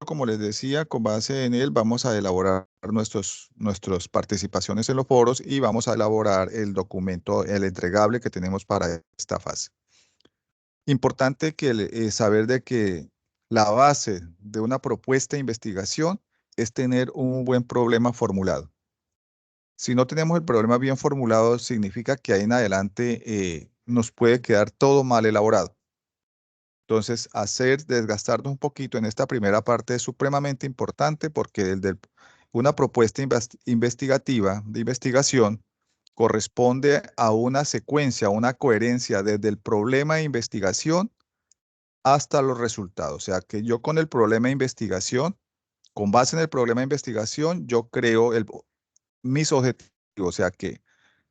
como les decía, con base en él vamos a elaborar nuestras participaciones en los foros y vamos a elaborar el documento, el entregable que tenemos para esta fase. Importante saber de que la base de una propuesta de investigación es tener un buen problema formulado. Si no tenemos el problema bien formulado, significa que ahí en adelante nos puede quedar todo mal elaborado. Entonces, desgastarnos un poquito en esta primera parte es supremamente importante porque una propuesta investigativa, de investigación, corresponde a una secuencia, una coherencia desde el problema de investigación hasta los resultados. O sea, que yo con el problema de investigación, con base en el problema de investigación, yo creo mis objetivos. O sea, que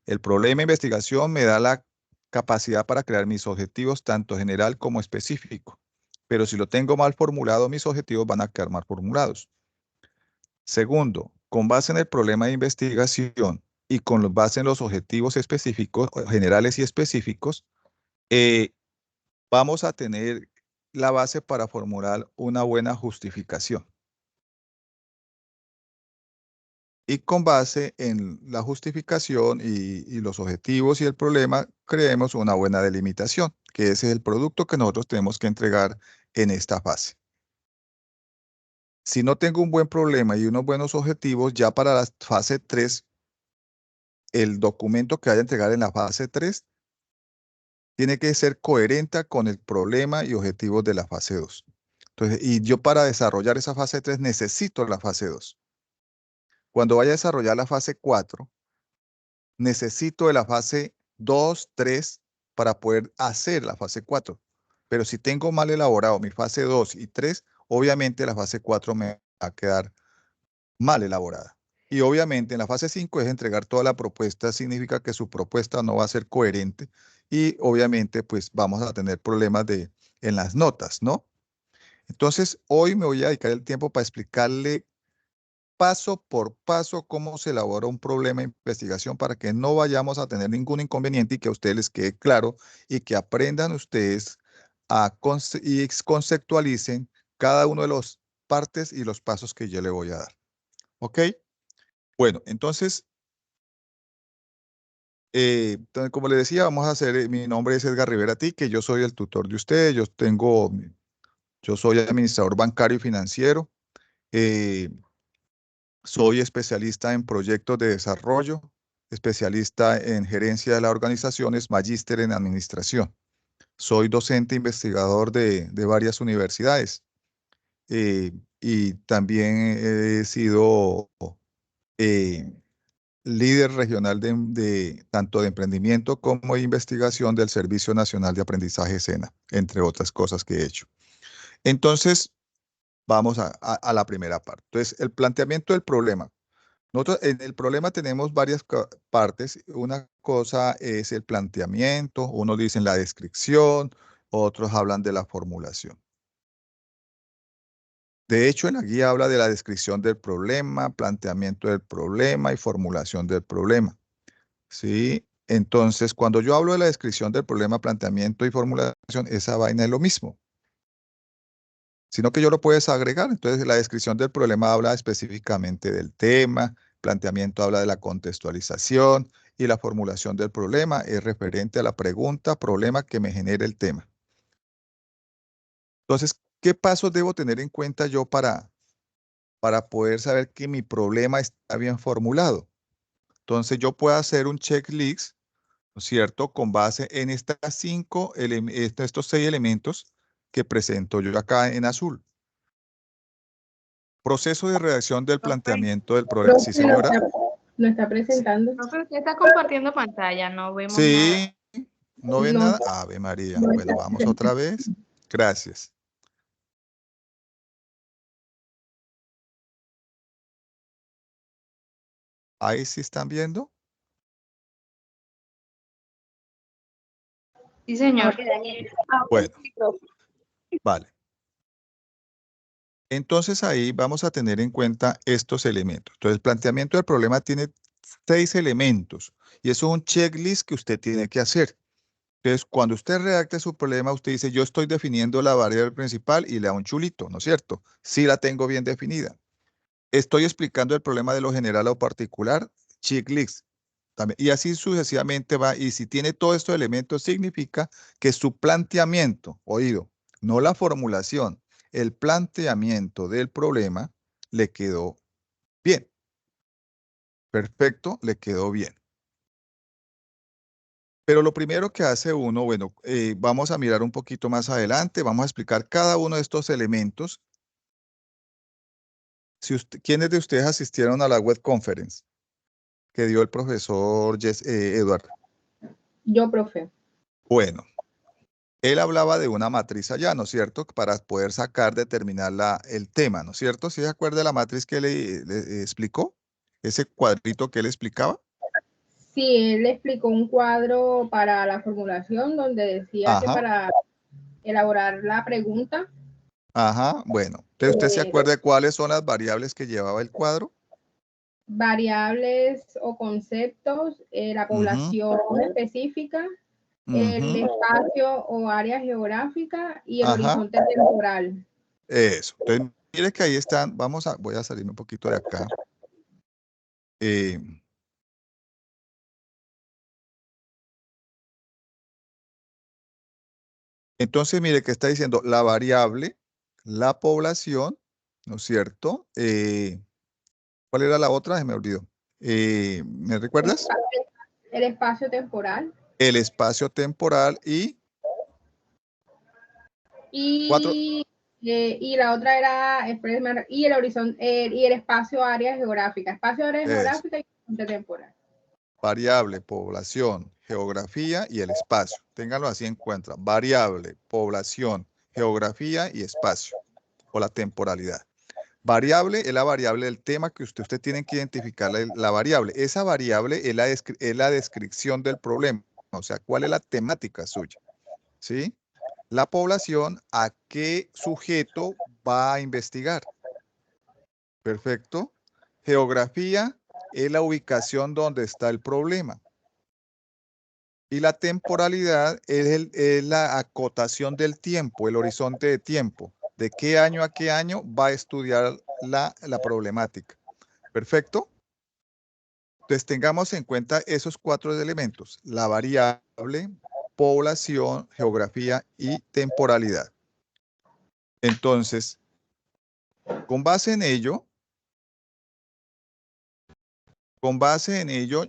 el problema de investigación me da la capacidad para crear mis objetivos, tanto general como específico. Pero si lo tengo mal formulado, mis objetivos van a quedar mal formulados. Segundo, con base en el problema de investigación y con base en los objetivos específicos, generales y específicos, vamos a tener la base para formular una buena justificación. Y con base en la justificación y los objetivos y el problema, creemos una buena delimitación, que ese es el producto que nosotros tenemos que entregar en esta fase. Si no tengo un buen problema y unos buenos objetivos, ya para la fase 3, el documento que vaya a entregar en la fase 3 tiene que ser coherente con el problema y objetivos de la fase 2. Entonces, y yo para desarrollar esa fase 3 necesito la fase 2. Cuando vaya a desarrollar la fase 4, necesito de la fase 2, 3 para poder hacer la fase 4. Pero si tengo mal elaborado mi fase 2 y 3, obviamente la fase 4 me va a quedar mal elaborada. Y obviamente en la fase 5 es entregar toda la propuesta, significa que su propuesta no va a ser coherente y obviamente pues vamos a tener problemas en las notas, ¿no? Entonces hoy me voy a dedicar el tiempo para explicarle paso por paso cómo se elabora un problema de investigación para que no vayamos a tener ningún inconveniente y que a ustedes les quede claro y que aprendan ustedes y conceptualicen cada uno de las partes y los pasos que yo le voy a dar. ¿Ok? Bueno, entonces, como les decía, vamos a hacer, mi nombre es Edgar Rivera Tique, yo soy el tutor de ustedes, yo soy administrador bancario y financiero. Soy especialista en proyectos de desarrollo, especialista en gerencia de las organizaciones, magíster en administración. Soy docente investigador de varias universidades y también he sido eh, líder regional tanto de emprendimiento como de investigación del Servicio Nacional de Aprendizaje SENA, entre otras cosas que he hecho. Entonces, vamos a la primera parte. Entonces, el planteamiento del problema. Nosotros en el problema tenemos varias partes. Una cosa es el planteamiento, unos dicen la descripción, otros hablan de la formulación. De hecho, en la guía habla de la descripción del problema, planteamiento del problema y formulación del problema. ¿Sí? Entonces, cuando yo hablo de la descripción del problema, planteamiento y formulación, esa vaina es lo mismo. Sino que yo lo puedes agregar. Entonces, la descripción del problema habla específicamente del tema, planteamiento habla de la contextualización y la formulación del problema es referente a la pregunta, problema que me genera el tema. Entonces, ¿qué pasos debo tener en cuenta yo para poder saber que mi problema está bien formulado? Entonces, yo puedo hacer un checklist, ¿no es cierto?, con base en estos 6 elementos que presento yo acá en azul. Proceso de redacción del planteamiento del problema. Sí, señora. Lo está presentando. No, pero usted está compartiendo pantalla, no vemos nada. Sí, ¿no ven No. nada? Ave María. Bueno, vamos otra vez. Gracias. ¿Ahí sí están viendo? Sí, señor. Bueno, vale. Entonces ahí vamos a tener en cuenta estos elementos. Entonces el planteamiento del problema tiene 6 elementos y eso es un checklist que usted tiene que hacer. Entonces, cuando usted redacte su problema, usted dice, yo estoy definiendo la variable principal y le da un chulito, ¿no es cierto? Sí la tengo bien definida. Estoy explicando el problema de lo general o particular, checklist. También. Y así sucesivamente va. Y si tiene todos estos elementos, significa que su planteamiento, oído, no la formulación, el planteamiento del problema le quedó bien. Perfecto, le quedó bien. Pero lo primero que hace uno, bueno, vamos a mirar un poquito más adelante, vamos a explicar cada uno de estos elementos. ¿Quiénes de ustedes asistieron a la web conference que dio el profesor Eduardo? Yo, profe. Bueno, él hablaba de una matriz allá, ¿no es cierto? Para poder determinar el tema, ¿no es cierto? ¿Sí se acuerda de la matriz que le explicó? Ese cuadrito que él explicaba. Sí, él explicó un cuadro para la formulación donde decía que Ajá. para elaborar la pregunta. Ajá, bueno. Entonces, ¿usted se acuerda de cuáles son las variables que llevaba el cuadro? Variables o conceptos, la población específica, el espacio o área geográfica y el horizonte temporal. Eso. Entonces, mire que ahí están. Voy a salirme un poquito de acá. Entonces, mire que está diciendo la variable, la población, ¿no es cierto? ¿Cuál era la otra? Se me olvidó. ¿Me recuerdas? El espacio temporal. El espacio temporal y la otra era y el horizonte y el espacio área geográfica. Espacio área geográfica y horizonte temporal. Variable, población, geografía y el espacio. Ténganlo así en cuenta. Variable, población, geografía y espacio. O la temporalidad. Variable es la variable del tema que usted tiene que identificar la variable. Esa variable es la descripción del problema. O sea, ¿cuál es la temática suya? ¿Sí? La población, ¿a qué sujeto va a investigar? Perfecto. Geografía es la ubicación donde está el problema. Y la temporalidad es la acotación del tiempo, el horizonte de tiempo. ¿De qué año a qué año va a estudiar la problemática? ¿Perfecto? Entonces tengamos en cuenta esos 4 elementos. La variable, población, geografía y temporalidad. Entonces, con base en ello,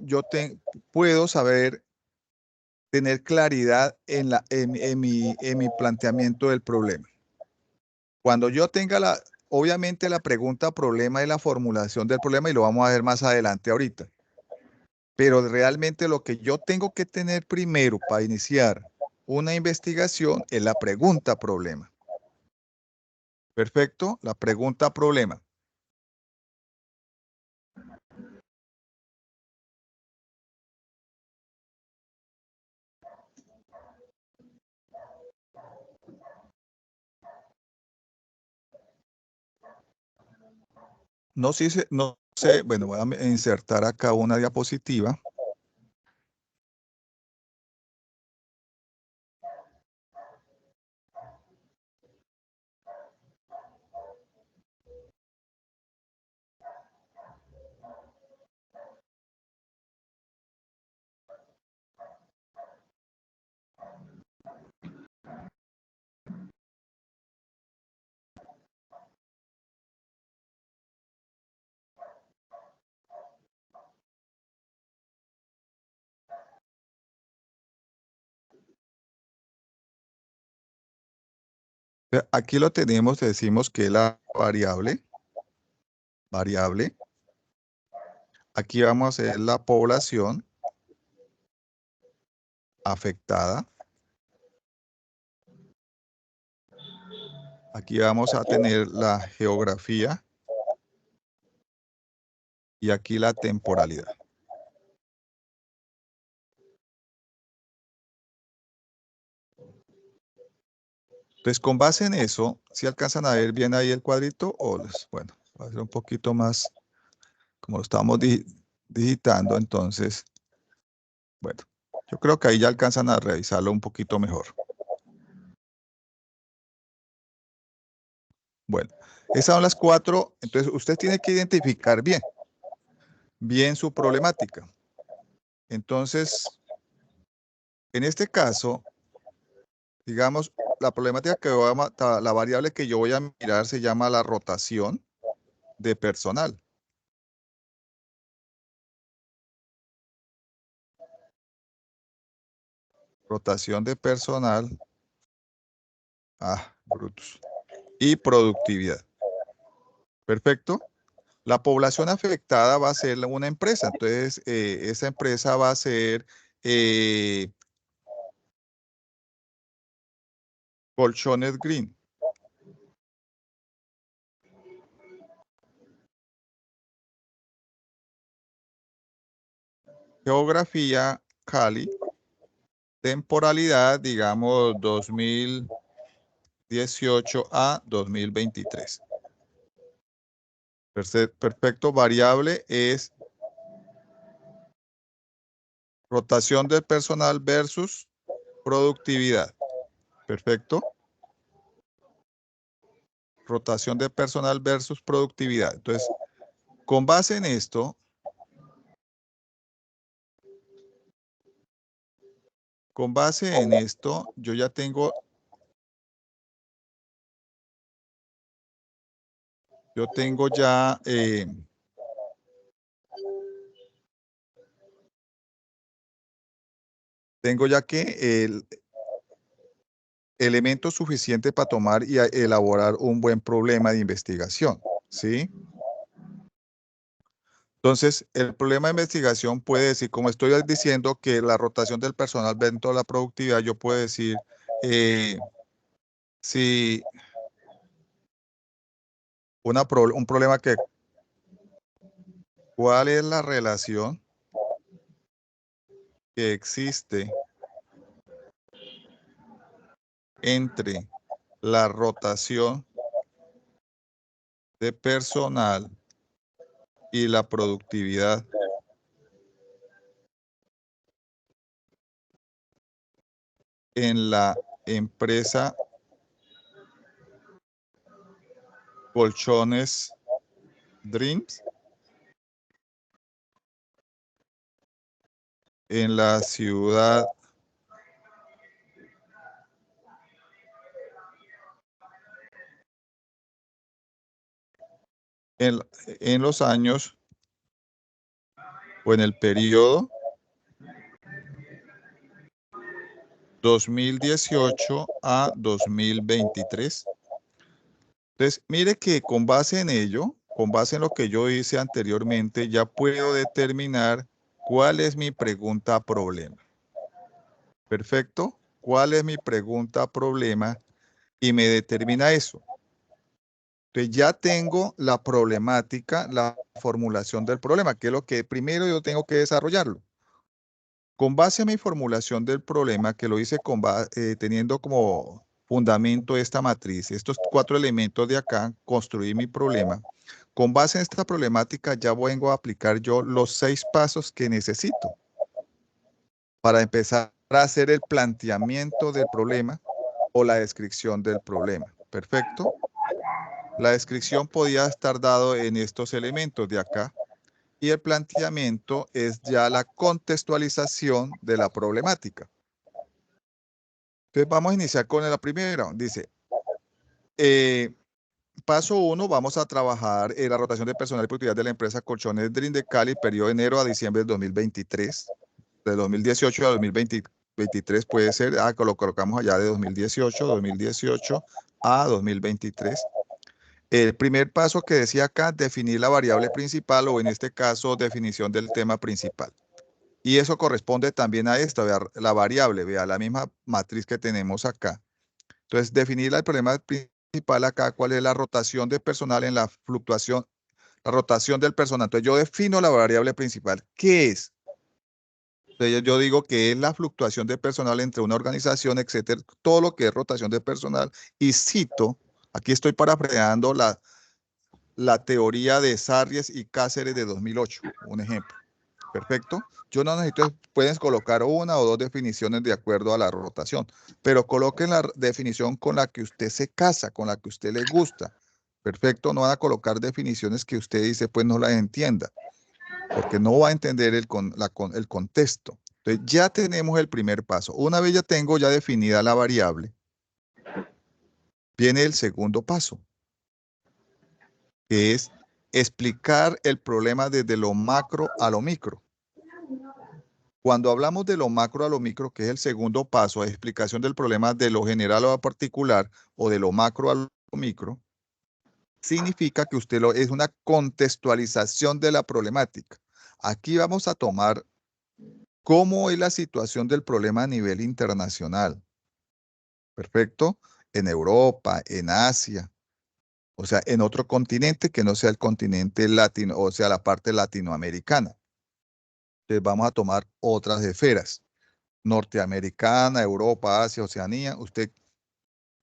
yo puedo tener claridad en mi planteamiento del problema. Cuando yo tenga obviamente la pregunta problema y la formulación del problema, y lo vamos a ver más adelante ahorita. Pero realmente lo que yo tengo que tener primero para iniciar una investigación es la pregunta problema. Perfecto, la pregunta problema. No sé, bueno, voy a insertar acá una diapositiva. Aquí lo tenemos, decimos que es la variable. Aquí vamos a hacer la población afectada. Aquí vamos a tener la geografía y aquí la temporalidad. Entonces, con base en eso, si alcanzan a ver bien ahí el cuadrito, bueno, va a ser un poquito más, como lo estamos digitando, entonces, bueno. Yo creo que ahí ya alcanzan a revisarlo un poquito mejor. Bueno, esas son las 4. Entonces, usted tiene que identificar bien su problemática. Entonces, en este caso, digamos, la problemática que la variable que yo voy a mirar se llama la rotación de personal. Rotación de personal. Brutus. Y productividad. Perfecto. La población afectada va a ser una empresa. Entonces, esa empresa va a ser Colchones Green. Geografía, Cali. Temporalidad, digamos, 2018 a 2023. Perfecto. Variable es rotación del personal versus productividad. Perfecto. Rotación de personal versus productividad. Entonces, con base en esto, yo ya tengo ya que el elemento suficiente para tomar y elaborar un buen problema de investigación, ¿sí? Entonces, el problema de investigación puede decir, como estoy diciendo que la rotación del personal dentro de la productividad, yo puedo decir si un problema que, ¿cuál es la relación que existe entre la rotación de personal y la productividad en la empresa Colchones Dreams en la ciudad en los años o en el periodo 2018 a 2023. Entonces, mire que con base en ello, con base en lo que yo hice anteriormente, ya puedo determinar cuál es mi pregunta problema. Perfecto. ¿Cuál es mi pregunta problema? Y me determina eso. Entonces ya tengo la problemática, la formulación del problema, que es lo que primero yo tengo que desarrollarlo. Con base a mi formulación del problema, que lo hice teniendo como fundamento esta matriz, estos 4 elementos de acá, construí mi problema. Con base en esta problemática ya vengo a aplicar yo los 6 pasos que necesito para empezar a hacer el planteamiento del problema o la descripción del problema. Perfecto. La descripción podía estar dado en estos elementos de acá. Y el planteamiento es ya la contextualización de la problemática. Entonces vamos a iniciar con la primera. Dice, paso 1, vamos a trabajar en la rotación de personal y productividad de la empresa Colchones Dream de Cali, periodo de enero a diciembre de 2023. De 2018 a 2023 puede ser, lo colocamos allá de 2018 a 2023. El primer paso que decía acá, definir la variable principal o en este caso, definición del tema principal. Y eso corresponde también a esta, vea, la variable, vea, la misma matriz que tenemos acá. Entonces, definir el problema principal acá, cuál es la rotación de personal en la fluctuación, la rotación del personal. Entonces, yo defino la variable principal. ¿Qué es? Entonces, yo digo que es la fluctuación de personal entre una organización, etcétera, todo lo que es rotación de personal. Y cito, aquí estoy parafraseando la teoría de Sarries y Cáceres de 2008, un ejemplo. Perfecto. Yo no necesito, puedes colocar una o dos definiciones de acuerdo a la rotación, pero coloquen la definición con la que usted se casa, con la que usted le gusta. Perfecto. No van a colocar definiciones que usted dice, pues no las entienda, porque no va a entender el contexto. Entonces ya tenemos el primer paso. Una vez ya tengo ya definida la variable, viene el segundo paso, que es explicar el problema desde lo macro a lo micro. Cuando hablamos de lo macro a lo micro, que es el segundo paso, de explicación del problema de lo general a lo particular o de lo macro a lo micro, significa que es una contextualización de la problemática. Aquí vamos a tomar cómo es la situación del problema a nivel internacional. Perfecto. En Europa, en Asia, o sea, en otro continente que no sea el continente latino, o sea, la parte latinoamericana. Entonces vamos a tomar otras esferas. Norteamericana, Europa, Asia, Oceanía. Usted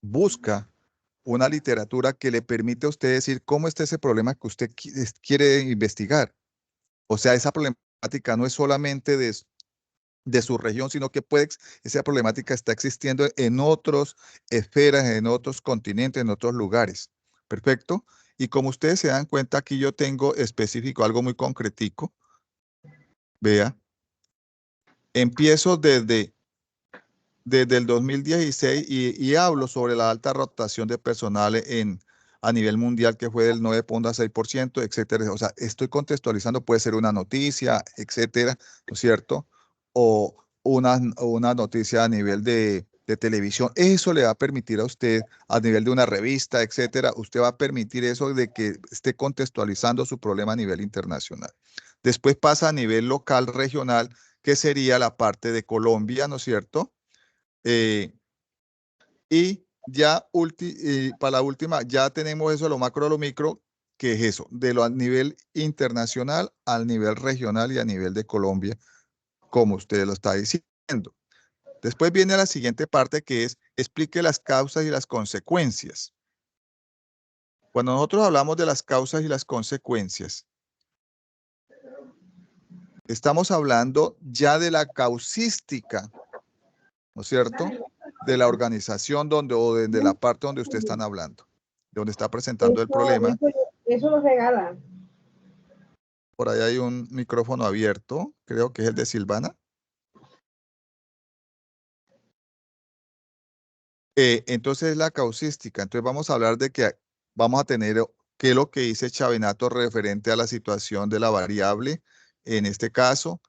busca una literatura que le permite a usted decir cómo está ese problema que usted quiere investigar. O sea, esa problemática no es solamente de su región, sino que esa problemática está existiendo en otras esferas, en otros continentes, en otros lugares. Perfecto. Y como ustedes se dan cuenta, aquí yo tengo específico algo muy concretico. Vea. Empiezo desde el 2016 y hablo sobre la alta rotación de personal a nivel mundial que fue del 9.6%, etcétera. O sea, estoy contextualizando, puede ser una noticia, etcétera, ¿no es cierto? O una noticia a nivel de televisión. Eso le va a permitir a usted, a nivel de una revista, etcétera, usted va a permitir eso de que esté contextualizando su problema a nivel internacional. Después pasa a nivel local, regional, que sería la parte de Colombia, ¿no es cierto? Y ya para la última, ya tenemos eso de lo macro a lo micro, que es eso, de lo a nivel internacional al nivel regional y a nivel de Colombia, como usted lo está diciendo. Después viene la siguiente parte que es explique las causas y las consecuencias. Cuando nosotros hablamos de las causas y las consecuencias, estamos hablando ya de la causística, ¿no es cierto? De la organización o de la parte donde usted están hablando, donde está presentando el problema. Eso lo regala. Por ahí hay un micrófono abierto, creo que es el de Silvana. Entonces la causística. Entonces vamos a hablar de que vamos a tener qué es lo que dice Chavenato referente a la situación de la variable. En este caso,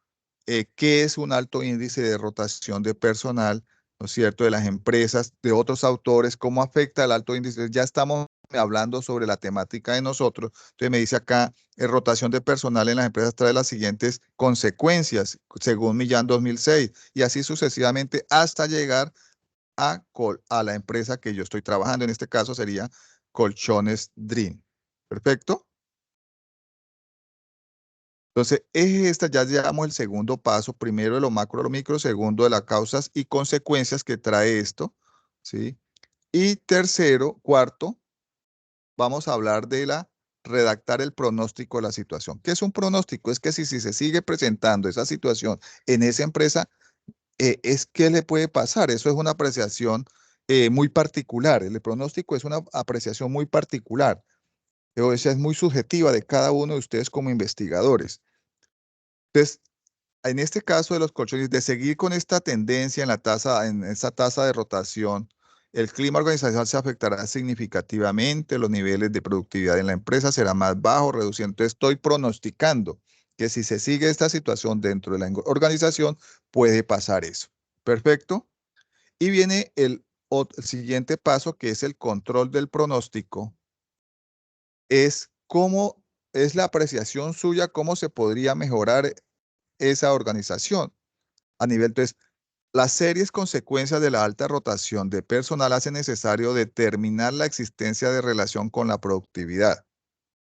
qué es un alto índice de rotación de personal, ¿no es cierto?, de las empresas, de otros autores, cómo afecta el alto índice. Ya estamos hablando sobre la temática de nosotros. Entonces me dice acá, rotación de personal en las empresas trae las siguientes consecuencias, según Millán 2006, y así sucesivamente hasta llegar a la empresa que yo estoy trabajando. En este caso sería Colchones Dream. ¿Perfecto? Entonces, ya llevamos el segundo paso, primero de lo macro a lo micro, segundo de las causas y consecuencias que trae esto, ¿sí? Y tercero, cuarto, vamos a hablar de redactar el pronóstico de la situación. ¿Qué es un pronóstico? Es que si se sigue presentando esa situación en esa empresa, es que le puede pasar. Eso es una apreciación muy particular. El pronóstico es una apreciación muy particular. O sea, es muy subjetiva de cada uno de ustedes como investigadores. Entonces, en este caso de los colchones, de seguir con esta tendencia en esa tasa de rotación, el clima organizacional se afectará significativamente, los niveles de productividad en la empresa serán más bajos, reduciendo. Entonces, estoy pronosticando que si se sigue esta situación dentro de la organización, puede pasar eso. Perfecto. Y viene el siguiente paso, que es el control del pronóstico. Es cómo es la apreciación suya, cómo se podría mejorar esa organización a nivel. Entonces, las serias consecuencias de la alta rotación de personal hacen necesario determinar la existencia de relación con la productividad.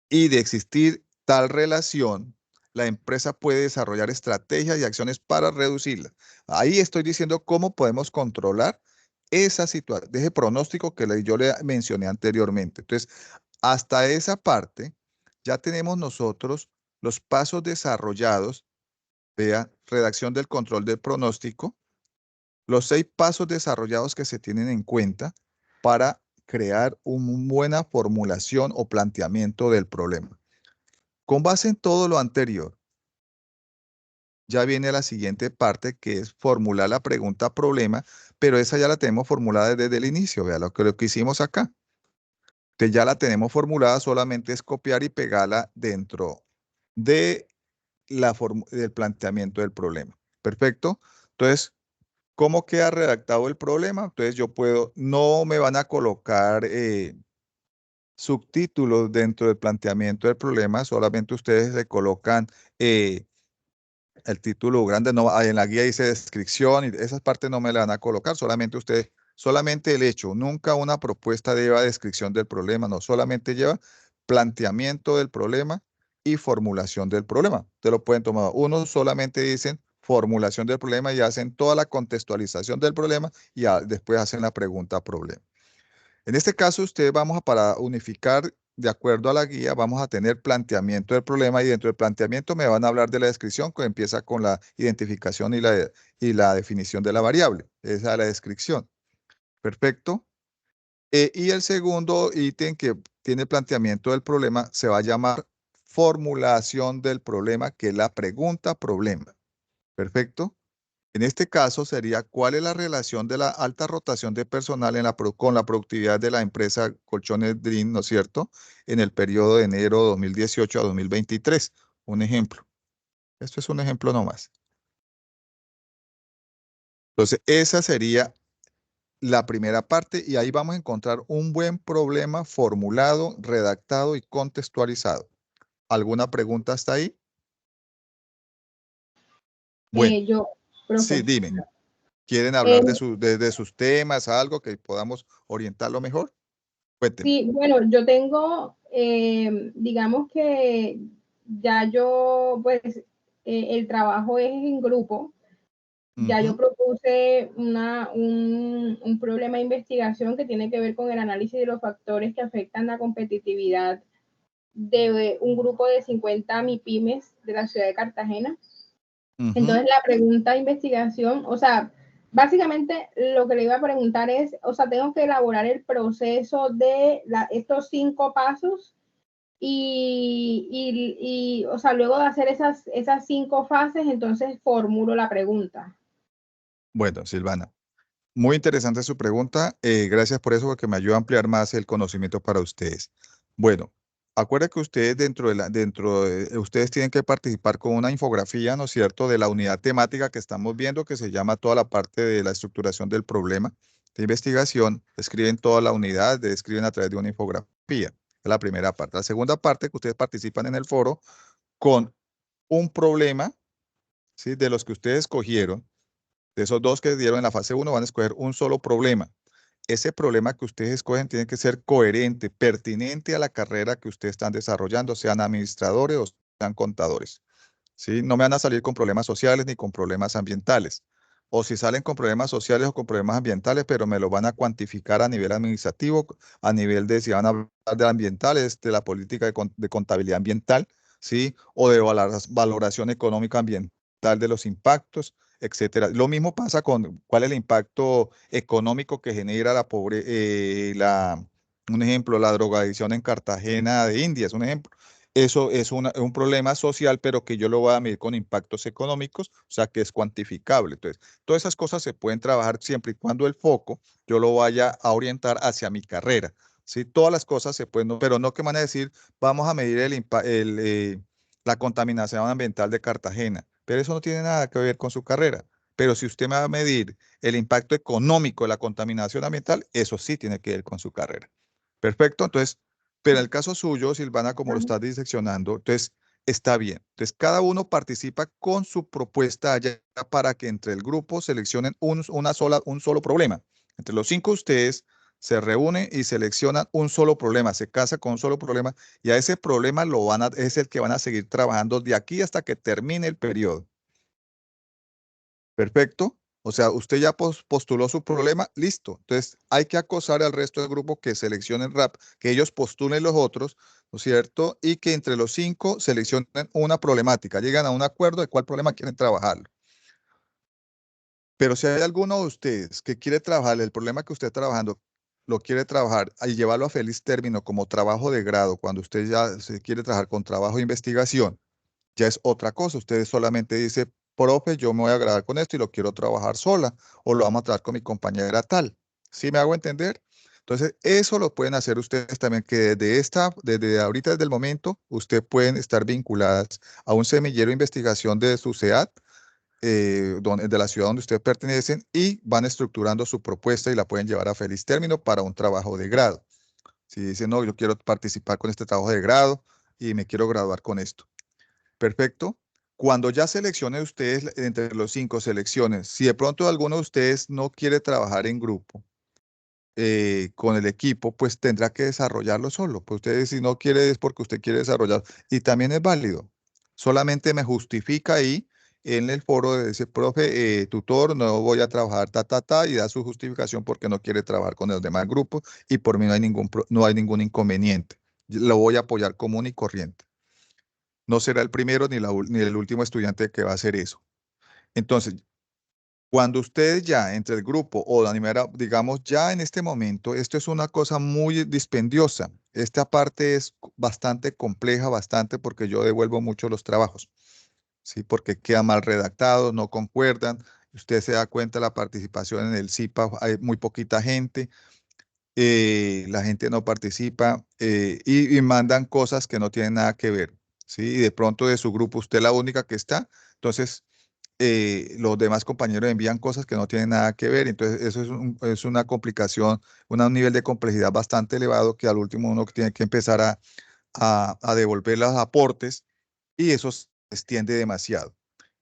Y de existir tal relación, la empresa puede desarrollar estrategias y acciones para reducirla. Ahí estoy diciendo cómo podemos controlar esa situación, ese pronóstico que yo le mencioné anteriormente. Entonces, hasta esa parte, ya tenemos nosotros los pasos desarrollados Vea, redacción del control del pronóstico, los 6 pasos desarrollados que se tienen en cuenta para crear una buena formulación o planteamiento del problema. Con base en todo lo anterior, ya viene la siguiente parte, que es formular la pregunta problema, pero esa ya la tenemos formulada desde el inicio, vea lo que hicimos acá. Entonces ya la tenemos formulada, solamente es copiar y pegarla dentro de del planteamiento del problema. Perfecto. Entonces, ¿cómo queda redactado el problema? Entonces yo puedo, no me van a colocar subtítulos dentro del planteamiento del problema, solamente ustedes le colocan el título grande, no, en la guía dice descripción y esas partes no me la van a colocar, solamente ustedes, solamente el hecho, nunca una propuesta lleva descripción del problema, no, solamente lleva planteamiento del problema y formulación del problema. Ustedes lo pueden tomar, unos solamente dicen formulación del problema y hacen toda la contextualización del problema y después hacen la pregunta problema. En este caso, ustedes vamos a, para unificar, de acuerdo a la guía, vamos a tener planteamiento del problema y dentro del planteamiento me van a hablar de la descripción que empieza con la identificación y la definición de la variable. Esa es la descripción. Perfecto. Y el segundo ítem que tiene planteamiento del problema se va a llamar formulación del problema, que es la pregunta problema. Perfecto. En este caso sería, ¿cuál es la relación de la alta rotación de personal con la productividad de la empresa Colchones Dream, ¿no es cierto?, en el periodo de enero 2018 a 2023. Un ejemplo. Esto es un ejemplo nomás. Entonces, esa sería la primera parte y ahí vamos a encontrar un buen problema formulado, redactado y contextualizado. ¿Alguna pregunta hasta ahí? Bueno, sí, profe. dime. ¿Quieren hablar de sus temas, algo que podamos orientarlo mejor? Cuéntenme. Sí, bueno, yo tengo, digamos que ya yo, pues, el trabajo es en grupo. Ya yo propuse un problema de investigación que tiene que ver con el análisis de los factores que afectan la competitividad de un grupo de 50 MIPYMES de la ciudad de Cartagena. Entonces, la pregunta de investigación, o sea, básicamente lo que le iba a preguntar es, o sea, tengo que elaborar el proceso de estos 5 pasos y, o sea, luego de hacer esas 5 fases, entonces formulo la pregunta. Bueno, Silvana, muy interesante su pregunta. Gracias por eso, porque me ayuda a ampliar más el conocimiento para ustedes. Bueno, acuérdense que ustedes ustedes tienen que participar con una infografía, ¿no es cierto?, de la unidad temática que estamos viendo, que se llama toda la parte de la estructuración del problema de investigación. Escriben toda la unidad, describen a través de una infografía. Es la primera parte. La segunda parte, que ustedes participan en el foro con un problema, ¿sí?, de los que ustedes escogieron. De esos 2 que dieron en la fase 1 van a escoger un solo problema. Ese problema que ustedes escogen tiene que ser coherente, pertinente a la carrera que ustedes están desarrollando, sean administradores o sean contadores. ¿Sí? No me van a salir con problemas sociales ni con problemas ambientales. O si salen con problemas sociales o con problemas ambientales, pero me lo van a cuantificar a nivel administrativo, a nivel de si van a hablar de ambientales, de la política de contabilidad ambiental, ¿sí? O de valoración económica ambiental de los impactos, etcétera. Lo mismo pasa con cuál es el impacto económico que genera un ejemplo, la drogadicción en Cartagena de Indias, un ejemplo. Eso es un problema social, pero que yo lo voy a medir con impactos económicos, o sea, que es cuantificable. Entonces, todas esas cosas se pueden trabajar siempre y cuando el foco yo lo vaya a orientar hacia mi carrera. ¿Sí? Todas las cosas se pueden, pero no que van a decir, vamos a medir la contaminación ambiental de Cartagena, pero eso no tiene nada que ver con su carrera. Pero si usted me va a medir el impacto económico de la contaminación ambiental, eso sí tiene que ver con su carrera. Perfecto, entonces, pero en el caso suyo, Silvana, como lo estás diseccionando, entonces está bien. Entonces, cada uno participa con su propuesta allá para que entre el grupo seleccionen un solo problema. Entre los 5 ustedes se reúnen y seleccionan un solo problema, se casa con un solo problema y a ese problema es el que van a seguir trabajando de aquí hasta que termine el periodo. Perfecto. O sea, usted ya postuló su problema, listo. Entonces, hay que acosar al resto del grupo que seleccionen RAP, que ellos postulen los otros. ¿no es cierto? Y que entre los 5 seleccionen una problemática, llegan a un acuerdo de cuál problema quieren trabajar. Pero si hay alguno de ustedes que quiere trabajar el problema que usted está trabajando, lo quiere trabajar y llevarlo a feliz término como trabajo de grado, cuando usted ya se quiere trabajar con trabajo de investigación, ya es otra cosa. Usted solamente dice, profe, yo me voy a graduar con esto y lo quiero trabajar sola, o lo vamos a trabajar con mi compañera tal. ¿Sí me hago entender? Entonces, eso lo pueden hacer ustedes también, que desde ahorita, desde el momento, ustedes pueden estar vinculadas a un semillero de investigación de su SEAD, de la ciudad donde ustedes pertenecen, y van estructurando su propuesta y la pueden llevar a feliz término para un trabajo de grado. Si dicen, no, yo quiero participar con este trabajo de grado y me quiero graduar con esto. Perfecto. Cuando ya seleccionen ustedes entre los 5 selecciones, si de pronto alguno de ustedes no quiere trabajar en grupo con el equipo, pues tendrá que desarrollarlo solo. Pues usted si no quiere es porque usted quiere desarrollar y también es válido. Solamente me justifica ahí en el foro de ese profe, tutor, no voy a trabajar y da su justificación porque no quiere trabajar con los demás grupos y por mí no hay ningún inconveniente. Lo voy a apoyar común y corriente. No será el primero ni el último estudiante que va a hacer eso. Entonces, cuando ustedes ya entre el grupo o la primera, digamos, ya en este momento, esto es una cosa muy dispendiosa. Esta parte es bastante compleja, bastante, porque yo devuelvo mucho los trabajos, ¿sí? Porque quedan mal redactados, no concuerdan. Usted se da cuenta, la participación en el CIPA, hay muy poquita gente, la gente no participa, y mandan cosas que no tienen nada que ver, ¿sí? Y de pronto de su grupo usted es la única que está, entonces los demás compañeros envían cosas que no tienen nada que ver, entonces eso es una complicación, un nivel de complejidad bastante elevado, que al último uno tiene que empezar a devolver los aportes, y eso se extiende demasiado.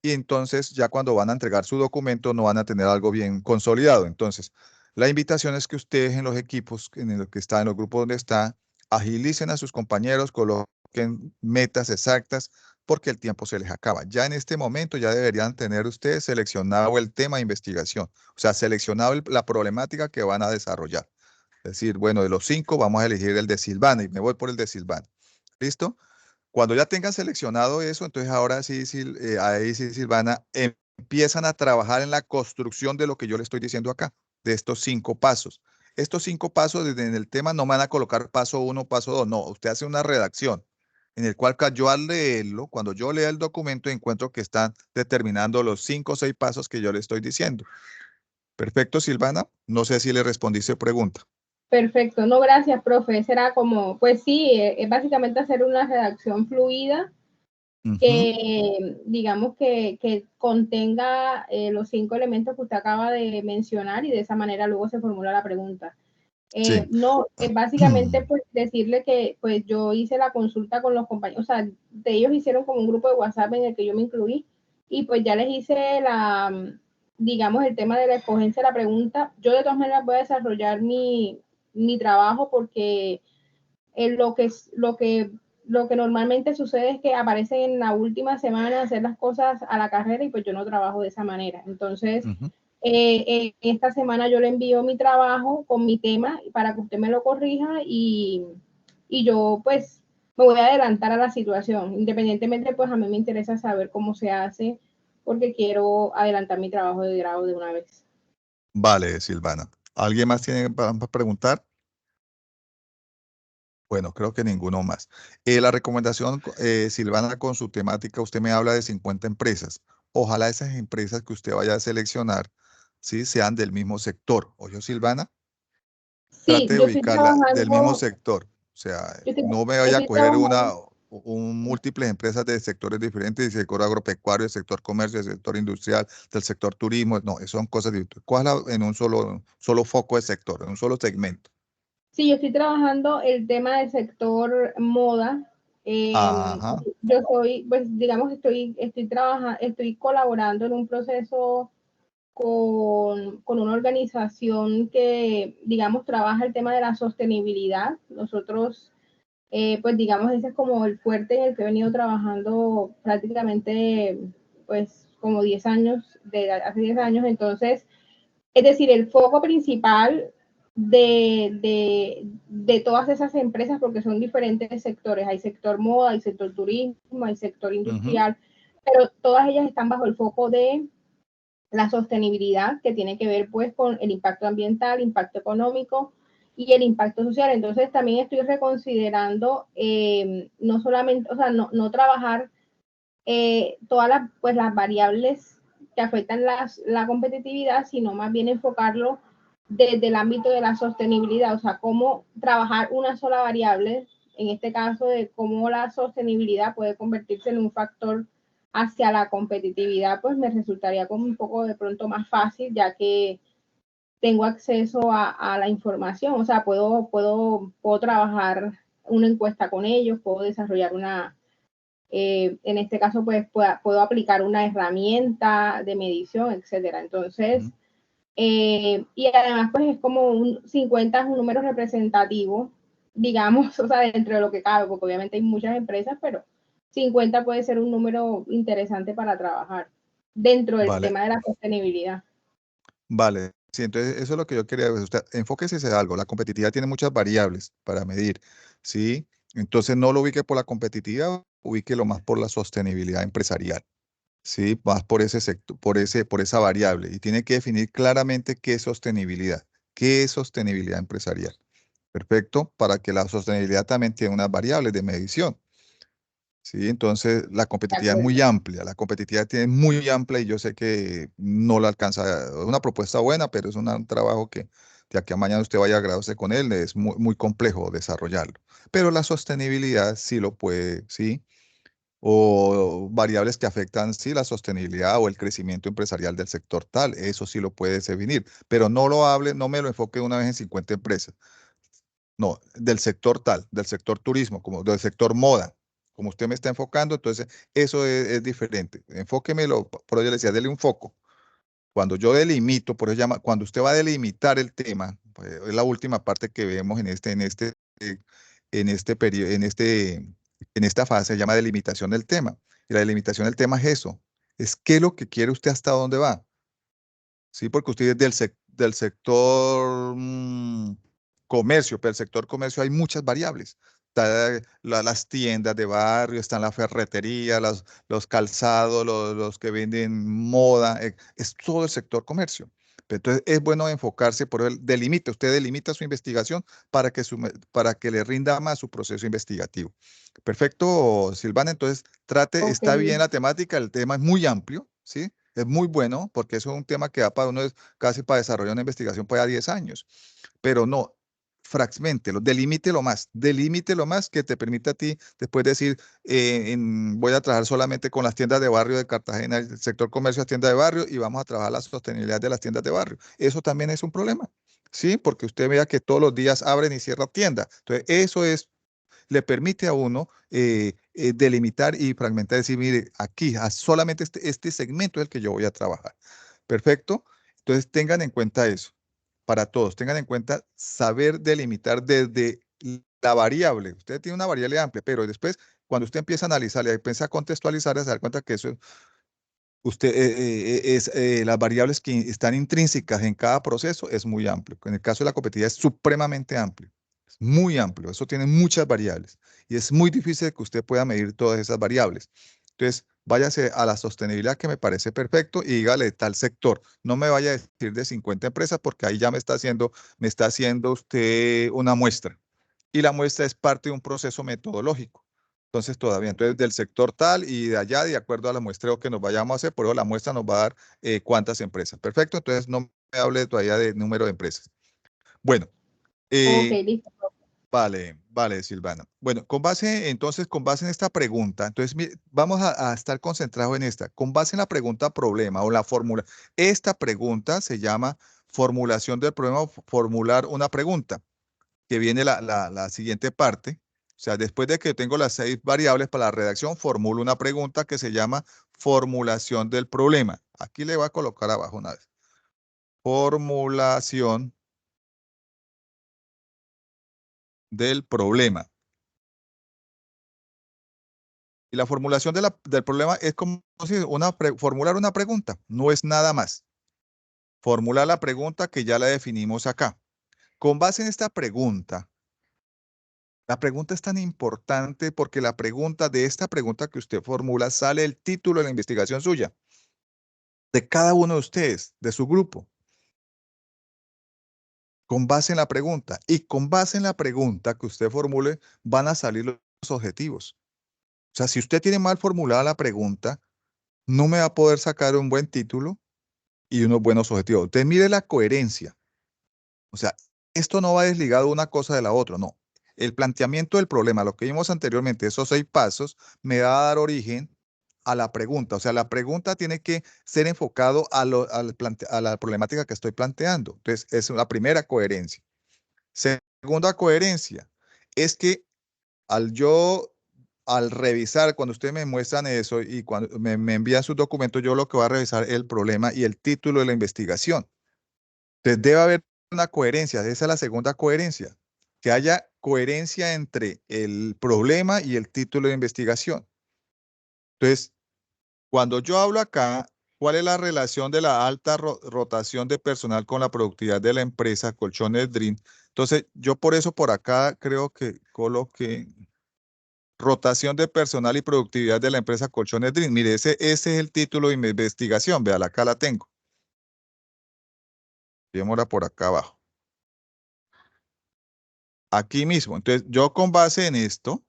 Y entonces ya cuando van a entregar su documento no van a tener algo bien consolidado. Entonces, la invitación es que ustedes en los equipos, en los que están, en los grupos donde están, agilicen a sus compañeros, coloquen metas exactas, porque el tiempo se les acaba. Ya en este momento ya deberían tener ustedes seleccionado el tema de investigación, o sea, seleccionado la problemática que van a desarrollar. Es decir, bueno, de los 5 vamos a elegir el de Silvana y me voy por el de Silvana. ¿Listo? Cuando ya tengan seleccionado eso, entonces ahora sí, ahí sí, Silvana, empiezan a trabajar en la construcción de lo que yo le estoy diciendo acá, de estos 5 pasos. Estos 5 pasos desde en el tema no me van a colocar paso 1, paso 2, no, usted hace una redacción en el cual yo al leerlo, cuando yo lea el documento, encuentro que están determinando los 5 o 6 pasos que yo le estoy diciendo. Perfecto, Silvana. No sé si le respondí su pregunta. Perfecto, no, gracias, profe. Será como, pues sí, es básicamente hacer una redacción fluida que, digamos, que contenga los 5 elementos que usted acaba de mencionar, y de esa manera luego se formula la pregunta. Sí. No, básicamente pues decirle que pues yo hice la consulta con los compañeros, o sea, ellos hicieron como un grupo de WhatsApp en el que yo me incluí, y pues ya les hice digamos, el tema de la escogencia de la pregunta. Yo de todas maneras voy a desarrollar mi trabajo, porque lo que normalmente sucede es que aparecen en la última semana hacer las cosas a la carrera, y pues yo no trabajo de esa manera. Entonces, esta semana yo le envío mi trabajo con mi tema para que usted me lo corrija, y yo pues me voy a adelantar a la situación. Independientemente, pues a mí me interesa saber cómo se hace, porque quiero adelantar mi trabajo de grado de una vez. Vale, Silvana. ¿Alguien más tiene para preguntar? Bueno, creo que ninguno más. La recomendación, Silvana, con su temática, usted me habla de 50 empresas. Ojalá esas empresas que usted vaya a seleccionar, ¿sí?, sean del mismo sector. ¿Oye, Silvana? Sí, Trate de yo estoy ubicarla del mismo trabajando, sector. O sea, yo estoy, no me yo vaya a estoy coger trabajando. múltiples empresas de sectores diferentes, del sector agropecuario, del sector comercio, del sector industrial, del sector turismo. No, eso son cosas diferentes. ¿Cuál en un solo foco de sector, en un solo segmento? Sí, yo estoy trabajando el tema del sector moda. Ajá. Yo soy, pues digamos, estoy colaborando en un proceso con una organización que, digamos, trabaja el tema de la sostenibilidad. Nosotros, pues digamos, ese es como el fuerte en el que he venido trabajando prácticamente, pues, como 10 años, hace 10 años. Entonces, es decir, el foco principal de todas esas empresas, porque son diferentes sectores. Hay sector moda, hay sector turismo, hay sector industrial, pero todas ellas están bajo el foco de la sostenibilidad, que tiene que ver pues con el impacto ambiental, impacto económico y el impacto social. Entonces también estoy reconsiderando no solamente, o sea, no trabajar todas las variables que afectan la competitividad, sino más bien enfocarlo desde el ámbito de la sostenibilidad, o sea, cómo trabajar una sola variable, en este caso de cómo la sostenibilidad puede convertirse en un factor hacia la competitividad, pues me resultaría como un poco de pronto más fácil, ya que tengo acceso a la información, o sea, puedo trabajar una encuesta con ellos, puedo desarrollar en este caso, pues puedo aplicar una herramienta de medición, etcétera. Entonces, y además, pues es como 50 es un número representativo, digamos, o sea, dentro de lo que cabe, porque obviamente hay muchas empresas, pero 50 puede ser un número interesante para trabajar dentro del Vale, tema de la sostenibilidad. vale. Sí, entonces eso es lo que yo quería ver. Usted, enfóquese en algo. La competitividad tiene muchas variables para medir, ¿sí? Entonces no lo ubique por la competitividad, ubíquelo más por la sostenibilidad empresarial. Sí, vas por ese sector, por esa variable y tiene que definir claramente qué es sostenibilidad empresarial. Perfecto, para que la sostenibilidad también tiene unas variables de medición. Sí, entonces la De competitividad es muy acuerdo. amplia, la competitividad tiene muy amplia y yo sé que no la alcanza, es una propuesta buena, pero es un trabajo que de aquí a mañana usted vaya a graduarse con él, es muy, muy complejo desarrollarlo. Pero la sostenibilidad sí lo puede, sí, o variables que afectan, sí, la sostenibilidad o el crecimiento empresarial del sector tal, eso sí lo puede definir, pero no lo hable, no me lo enfoque una vez en 50 empresas, no, del sector tal, del sector turismo, como del sector moda, como usted me está enfocando, entonces eso es diferente, enfóquemelo, por eso yo le decía, dele un foco. Cuando yo delimito, por eso llama, cuando usted va a delimitar el tema, pues, es la última parte que vemos en este periodo, en esta fase, se llama delimitación del tema. Y la delimitación del tema es eso, es qué es lo que quiere usted hasta dónde va. Sí, porque usted es del sector comercio, pero el sector comercio hay muchas variables. Está las tiendas de barrio, están la ferretería, los calzados, los que venden moda, es todo el sector comercio. Pero entonces es bueno enfocarse por el delimita, usted delimita su investigación para que le rinda más su proceso investigativo. Perfecto, Silvana, entonces Ok, está bien la temática, el tema es muy amplio, ¿sí? Es muy bueno porque eso es un tema que da para uno casi para desarrollar una investigación puede a 10 años, pero no, fragmentelo, delimite lo más que te permita a ti después decir, voy a trabajar solamente con las tiendas de barrio de Cartagena, el sector comercio, tiendas de barrio y vamos a trabajar la sostenibilidad de las tiendas de barrio. Eso también es un problema, ¿sí? Porque usted vea que todos los días abren y cierran tiendas. Entonces, eso le permite a uno delimitar y fragmentar, decir, mire, aquí solamente este segmento es el que yo voy a trabajar. Perfecto. Entonces tengan en cuenta eso, para todos, tengan en cuenta saber delimitar desde la variable. Usted tiene una variable amplia, pero después, cuando usted empieza a analizarla y empieza a contextualizar, se da cuenta que eso las variables que están intrínsecas en cada proceso es muy amplio. En el caso de la competitividad es supremamente amplio, es muy amplio, eso tiene muchas variables y es muy difícil que usted pueda medir todas esas variables. Entonces, váyase a la sostenibilidad que me parece perfecto y dígale tal sector. No me vaya a decir de 50 empresas porque ahí ya me está haciendo usted una muestra y la muestra es parte de un proceso metodológico. Entonces, todavía, entonces del sector tal y de allá, de acuerdo a la muestreo que nos vayamos a hacer, por eso la muestra nos va a dar cuántas empresas. Perfecto, entonces no me hable todavía de número de empresas. Bueno, ok, eh, listo. vale, Silvana. Bueno, con base en esta pregunta, entonces vamos a estar concentrados en esta. Con base en la pregunta problema o la fórmula, esta pregunta se llama formulación del problema o formular una pregunta que viene la siguiente parte. O sea, después de que tengo las 6 variables para la redacción, formulo una pregunta que se llama formulación del problema. Aquí le voy a colocar abajo una vez. Formulación del problema. Y la formulación del problema es como si formular una pregunta, no es nada más. Formular la pregunta que ya la definimos acá. Con base en esta pregunta, la pregunta es tan importante porque de esta pregunta que usted formula sale el título de la investigación suya, de cada uno de ustedes, de su grupo, con base en la pregunta. Y con base en la pregunta que usted formule, van a salir los objetivos. O sea, si usted tiene mal formulada la pregunta, no me va a poder sacar un buen título y unos buenos objetivos. Entonces, mire la coherencia. O sea, esto no va desligado una cosa de la otra, no. El planteamiento del problema, lo que vimos anteriormente, esos 6 pasos, me va a dar origen a la pregunta. O sea, la pregunta tiene que ser enfocado a la problemática que estoy planteando. Entonces, es la primera coherencia. Segunda coherencia, es que al revisar, cuando ustedes me muestran eso y cuando me envían sus documentos, yo lo que voy a revisar es el problema y el título de la investigación. Entonces, debe haber una coherencia. Esa es la segunda coherencia. Que haya coherencia entre el problema y el título de investigación. Entonces, cuando yo hablo acá, ¿cuál es la relación de la alta rotación de personal con la productividad de la empresa Colchones Dream? Entonces, yo por eso por acá creo que coloqué rotación de personal y productividad de la empresa Colchones Dream. Mire, ese es el título de mi investigación. Vean, acá la tengo. Llevémosla por acá abajo. Aquí mismo. Entonces, yo con base en esto,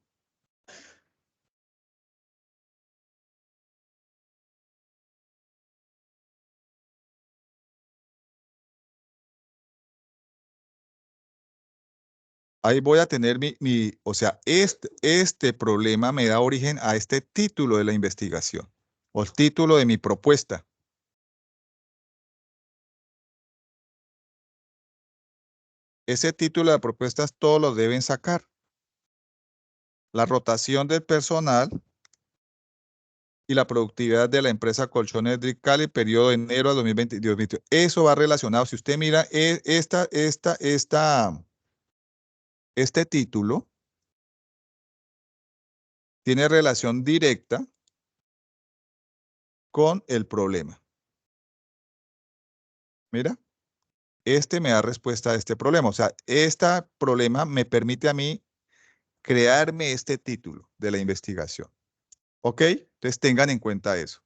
ahí voy a tener o sea, este problema me da origen a este título de la investigación o el título de mi propuesta. Ese título de propuestas todos los deben sacar. La rotación del personal y la productividad de la empresa Colchones Dream Cali, periodo de enero a 2020. Eso va relacionado. Si usted mira este título, tiene relación directa con el problema. Mira, este me da respuesta a este problema. O sea, este problema me permite a mí crearme este título de la investigación. ¿Ok? Entonces tengan en cuenta eso.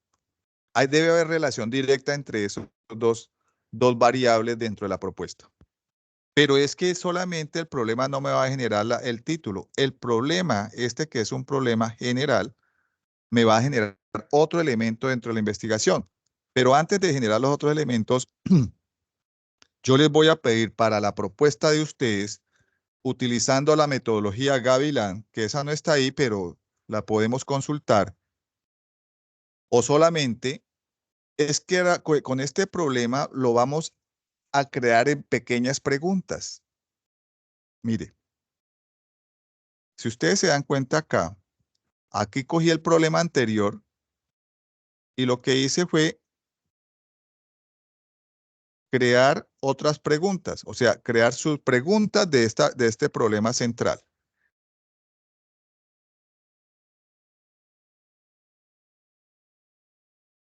Ahí debe haber relación directa entre esos dos variables dentro de la propuesta. Pero es que solamente el problema no me va a generar el título. El problema, que es un problema general, me va a generar otro elemento dentro de la investigación. Pero antes de generar los otros elementos, yo les voy a pedir para la propuesta de ustedes, utilizando la metodología Gavilán, que esa no está ahí, pero la podemos consultar, o solamente es que con este problema lo vamos a crear en pequeñas preguntas. Mire, si ustedes se dan cuenta acá, aquí cogí el problema anterior y lo que hice fue crear otras preguntas, o sea, crear sus preguntas de este problema central.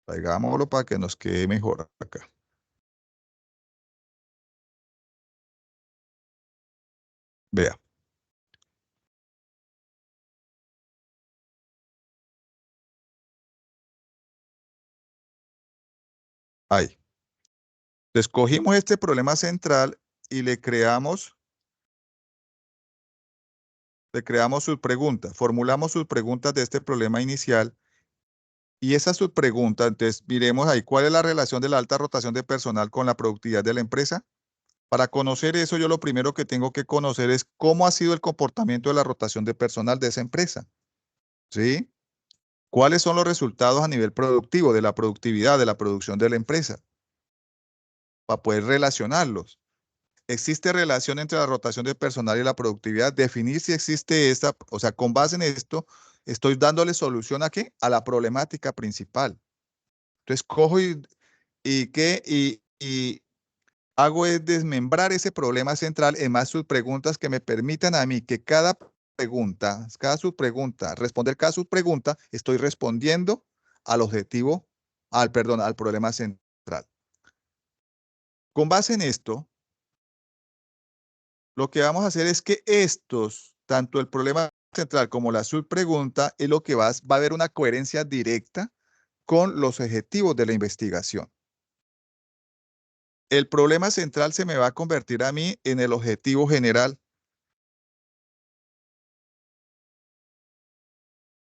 Hagámoslo para que nos quede mejor acá. Vea. Ahí. Escogimos este problema central y le creamos sus preguntas, formulamos sus preguntas de este problema inicial y esa subpregunta, entonces miremos ahí, ¿cuál es la relación de la alta rotación de personal con la productividad de la empresa? Para conocer eso, yo lo primero que tengo que conocer es cómo ha sido el comportamiento de la rotación de personal de esa empresa, ¿sí? ¿Cuáles son los resultados a nivel productivo, de la productividad, de la producción de la empresa? Para poder relacionarlos. ¿Existe relación entre la rotación de personal y la productividad? Definir si existe esta, o sea, con base en esto, estoy dándole solución ¿a qué? A la problemática principal. Entonces, cojo y hago es desmembrar ese problema central en más subpreguntas que me permitan a mí que responder cada subpregunta, estoy respondiendo al objetivo, al problema central. Con base en esto, Lo que vamos a hacer es que estos, tanto el problema central como la subpregunta, es lo que va a haber una coherencia directa con los objetivos de la investigación. El problema central se me va a convertir a mí en el objetivo general.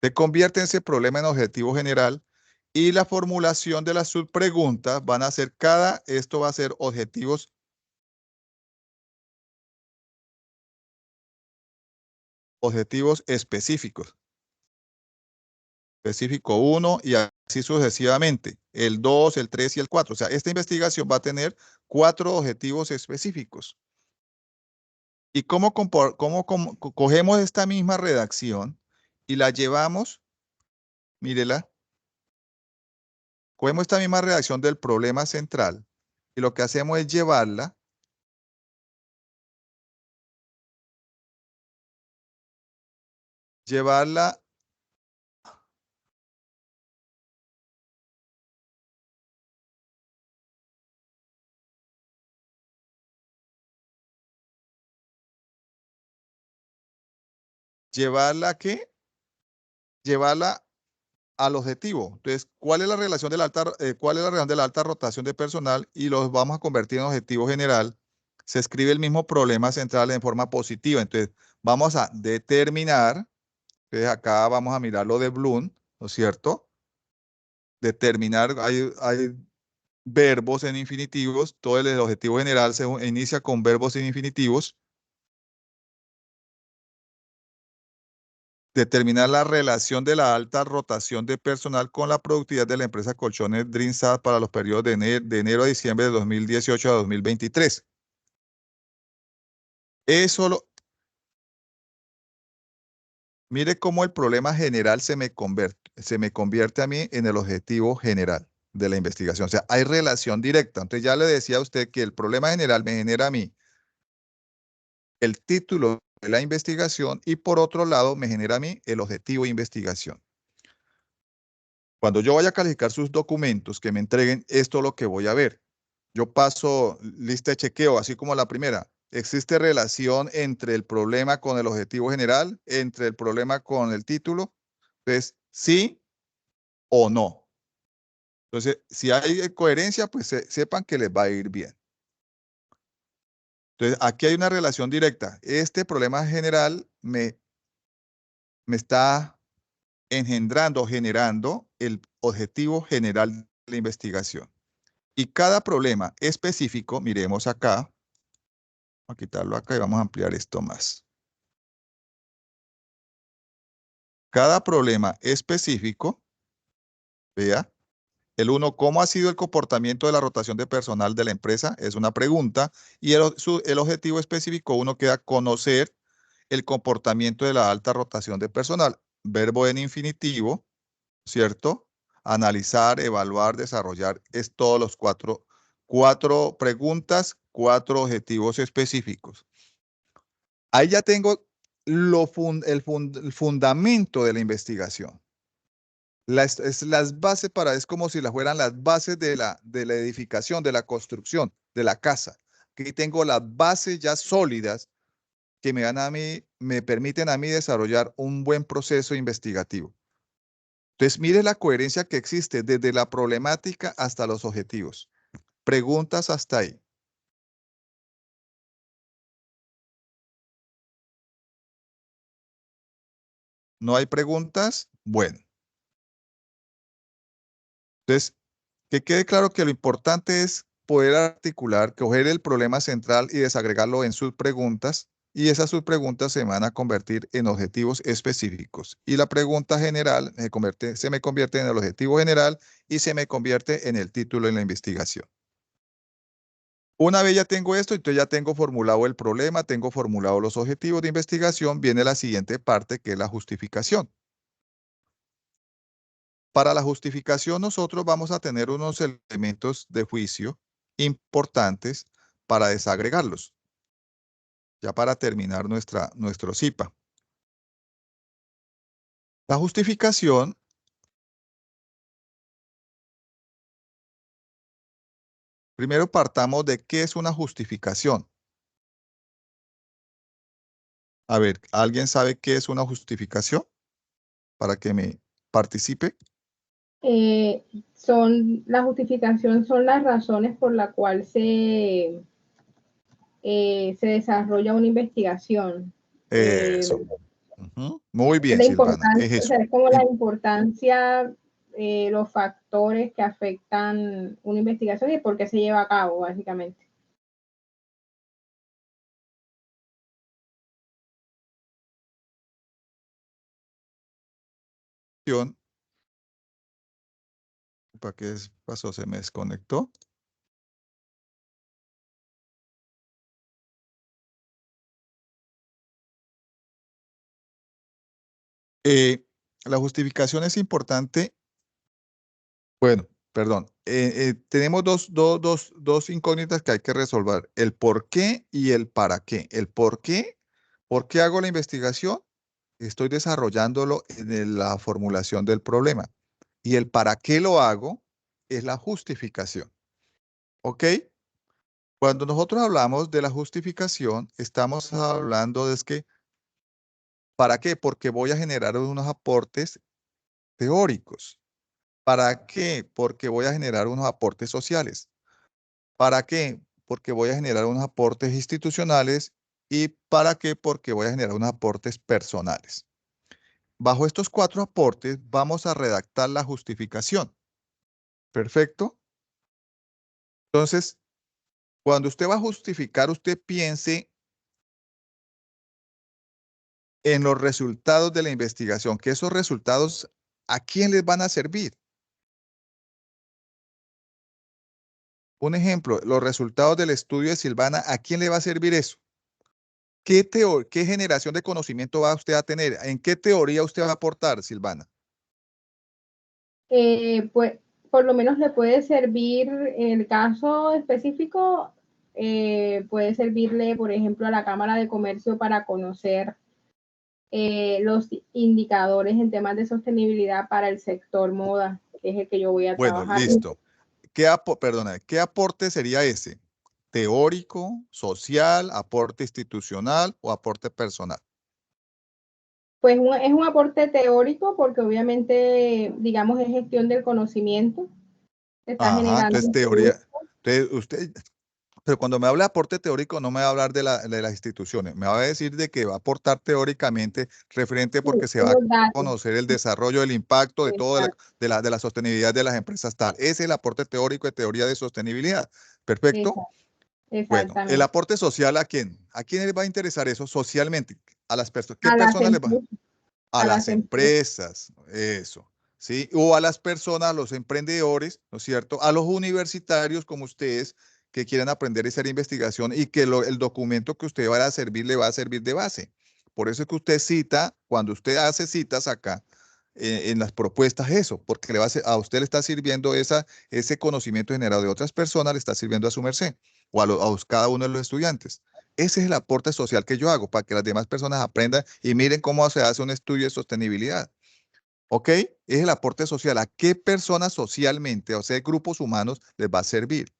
Se convierte ese problema en objetivo general y la formulación de las subpreguntas van a ser esto va a ser objetivos específicos. Específico 1 y así sucesivamente. El 2, el 3 y el 4. O sea, esta investigación va a tener 4 objetivos específicos. ¿Y cómo cogemos esta misma redacción y la llevamos? Mírela. Cogemos esta misma redacción del problema central y lo que hacemos es llevarla ¿qué? Llevarla al objetivo. Entonces, ¿cuál es la relación de la alta rotación de personal? Y los vamos a convertir en objetivo general. Se escribe el mismo problema central en forma positiva. Entonces, vamos a determinar, entonces acá vamos a mirar lo de Bloom, ¿no es cierto? Determinar, hay verbos en infinitivos, todo el objetivo general se inicia con verbos en infinitivos. Determinar la relación de la alta rotación de personal con la productividad de la empresa Colchones DreamSat para los periodos de enero a diciembre de 2018 a 2023. Mire cómo el problema general se me convierte a mí en el objetivo general de la investigación. O sea, hay relación directa. Entonces ya le decía a usted que el problema general me genera a mí el título de la investigación y por otro lado me genera a mí el objetivo de investigación. Cuando yo vaya a calificar sus documentos que me entreguen, esto es lo que voy a ver. Yo paso lista de chequeo, así como la primera. ¿Existe relación entre el problema con el objetivo general, entre el problema con el título? Entonces, sí o no. Entonces, si hay coherencia, pues sepan que les va a ir bien. Entonces, aquí hay una relación directa. Este problema general me está engendrando, generando el objetivo general de la investigación. Y cada problema específico, miremos acá, vamos a quitarlo acá y vamos a ampliar esto más. Cada problema específico, vea, el 1, ¿cómo ha sido el comportamiento de la rotación de personal de la empresa? Es una pregunta. Y el objetivo específico 1 queda conocer el comportamiento de la alta rotación de personal. Verbo en infinitivo, ¿cierto? Analizar, evaluar, desarrollar, es todos los cuatro preguntas, 4 objetivos específicos. Ahí ya tengo el fundamento de la investigación. Las bases es como si las fueran las bases de la edificación, de la construcción, de la casa. Aquí tengo las bases ya sólidas que me permiten a mí desarrollar un buen proceso investigativo. Entonces, mire la coherencia que existe desde la problemática hasta los objetivos. Preguntas hasta ahí. ¿No hay preguntas? Bueno. Entonces, que quede claro que lo importante es poder articular, coger el problema central y desagregarlo en sus preguntas, y esas subpreguntas se van a convertir en objetivos específicos. Y la pregunta general se me convierte en el objetivo general y se me convierte en el título en la investigación. Una vez ya tengo esto, entonces ya tengo formulado el problema, tengo formulado los objetivos de investigación, viene la siguiente parte que es la justificación. Para la justificación nosotros vamos a tener unos elementos de juicio importantes para desagregarlos. Ya para terminar nuestro CIPA. La justificación primero partamos de qué es una justificación. A ver, ¿alguien sabe qué es una justificación para que me participe? La justificación son las razones por las cuales se desarrolla una investigación. Eso. Muy bien, La Silvana, es importancia, o eso. sea, es como la importancia, los factores que afectan una investigación y por qué se lleva a cabo, básicamente. ¿Para qué pasó? ¿Se me desconectó? La justificación es importante. Bueno, perdón. Tenemos dos incógnitas que hay que resolver. El por qué y el para qué. El por qué hago la investigación, estoy desarrollándolo en la formulación del problema. Y el para qué lo hago es la justificación. ¿Ok? Cuando nosotros hablamos de la justificación, estamos hablando de que, ¿para qué? Porque voy a generar unos aportes teóricos. ¿Para qué? Porque voy a generar unos aportes sociales. ¿Para qué? Porque voy a generar unos aportes institucionales. ¿Y para qué? Porque voy a generar unos aportes personales. Bajo estos 4 aportes vamos a redactar la justificación. ¿Perfecto? Entonces, cuando usted va a justificar, usted piense en los resultados de la investigación, que esos resultados, ¿a quién les van a servir? Un ejemplo, los resultados del estudio de Silvana, ¿a quién le va a servir eso? ¿Qué generación de conocimiento va usted a tener? ¿En qué teoría usted va a aportar, Silvana? Pues por lo menos le puede servir, en el caso específico, puede servirle, por ejemplo, a la Cámara de Comercio para conocer los indicadores en temas de sostenibilidad para el sector moda, que es el que yo voy a Bueno, trabajar. listo. ¿Qué aporte sería ese? ¿Teórico, social, aporte institucional o aporte personal? Pues es un aporte teórico porque obviamente, digamos, es gestión del conocimiento. Se está Ajá, generando entonces un teoría. producto. Entonces usted, pero cuando me habla de aporte teórico no me va a hablar de las instituciones, me va a decir de que va a aportar teóricamente referente Sí, porque se va a los datos. conocer el desarrollo, el impacto de todo Exacto, de la sostenibilidad de las empresas tal. Ese es el aporte teórico de teoría de sostenibilidad. ¿Perfecto? exacto, Bueno, el exactamente. aporte social, ¿a quién? ¿A quién les va a interesar eso socialmente? A las personas. ¿Qué A las personas les va? empresas, A a las las empresas. empresas, eso, ¿sí? O a las personas, a los emprendedores, ¿no es cierto? A los universitarios como ustedes que quieran aprender a hacer investigación y que el documento que usted va a servir le va a servir de base. Por eso es que usted cita, cuando usted hace citas acá, en las propuestas eso, porque a usted le está sirviendo ese conocimiento generado de otras personas, le está sirviendo a su merced o a cada uno de los estudiantes. Ese es el aporte social que yo hago para que las demás personas aprendan y miren cómo se hace un estudio de sostenibilidad. ¿Ok? Es el aporte social. ¿A qué personas socialmente, o sea, grupos humanos, les va a servir?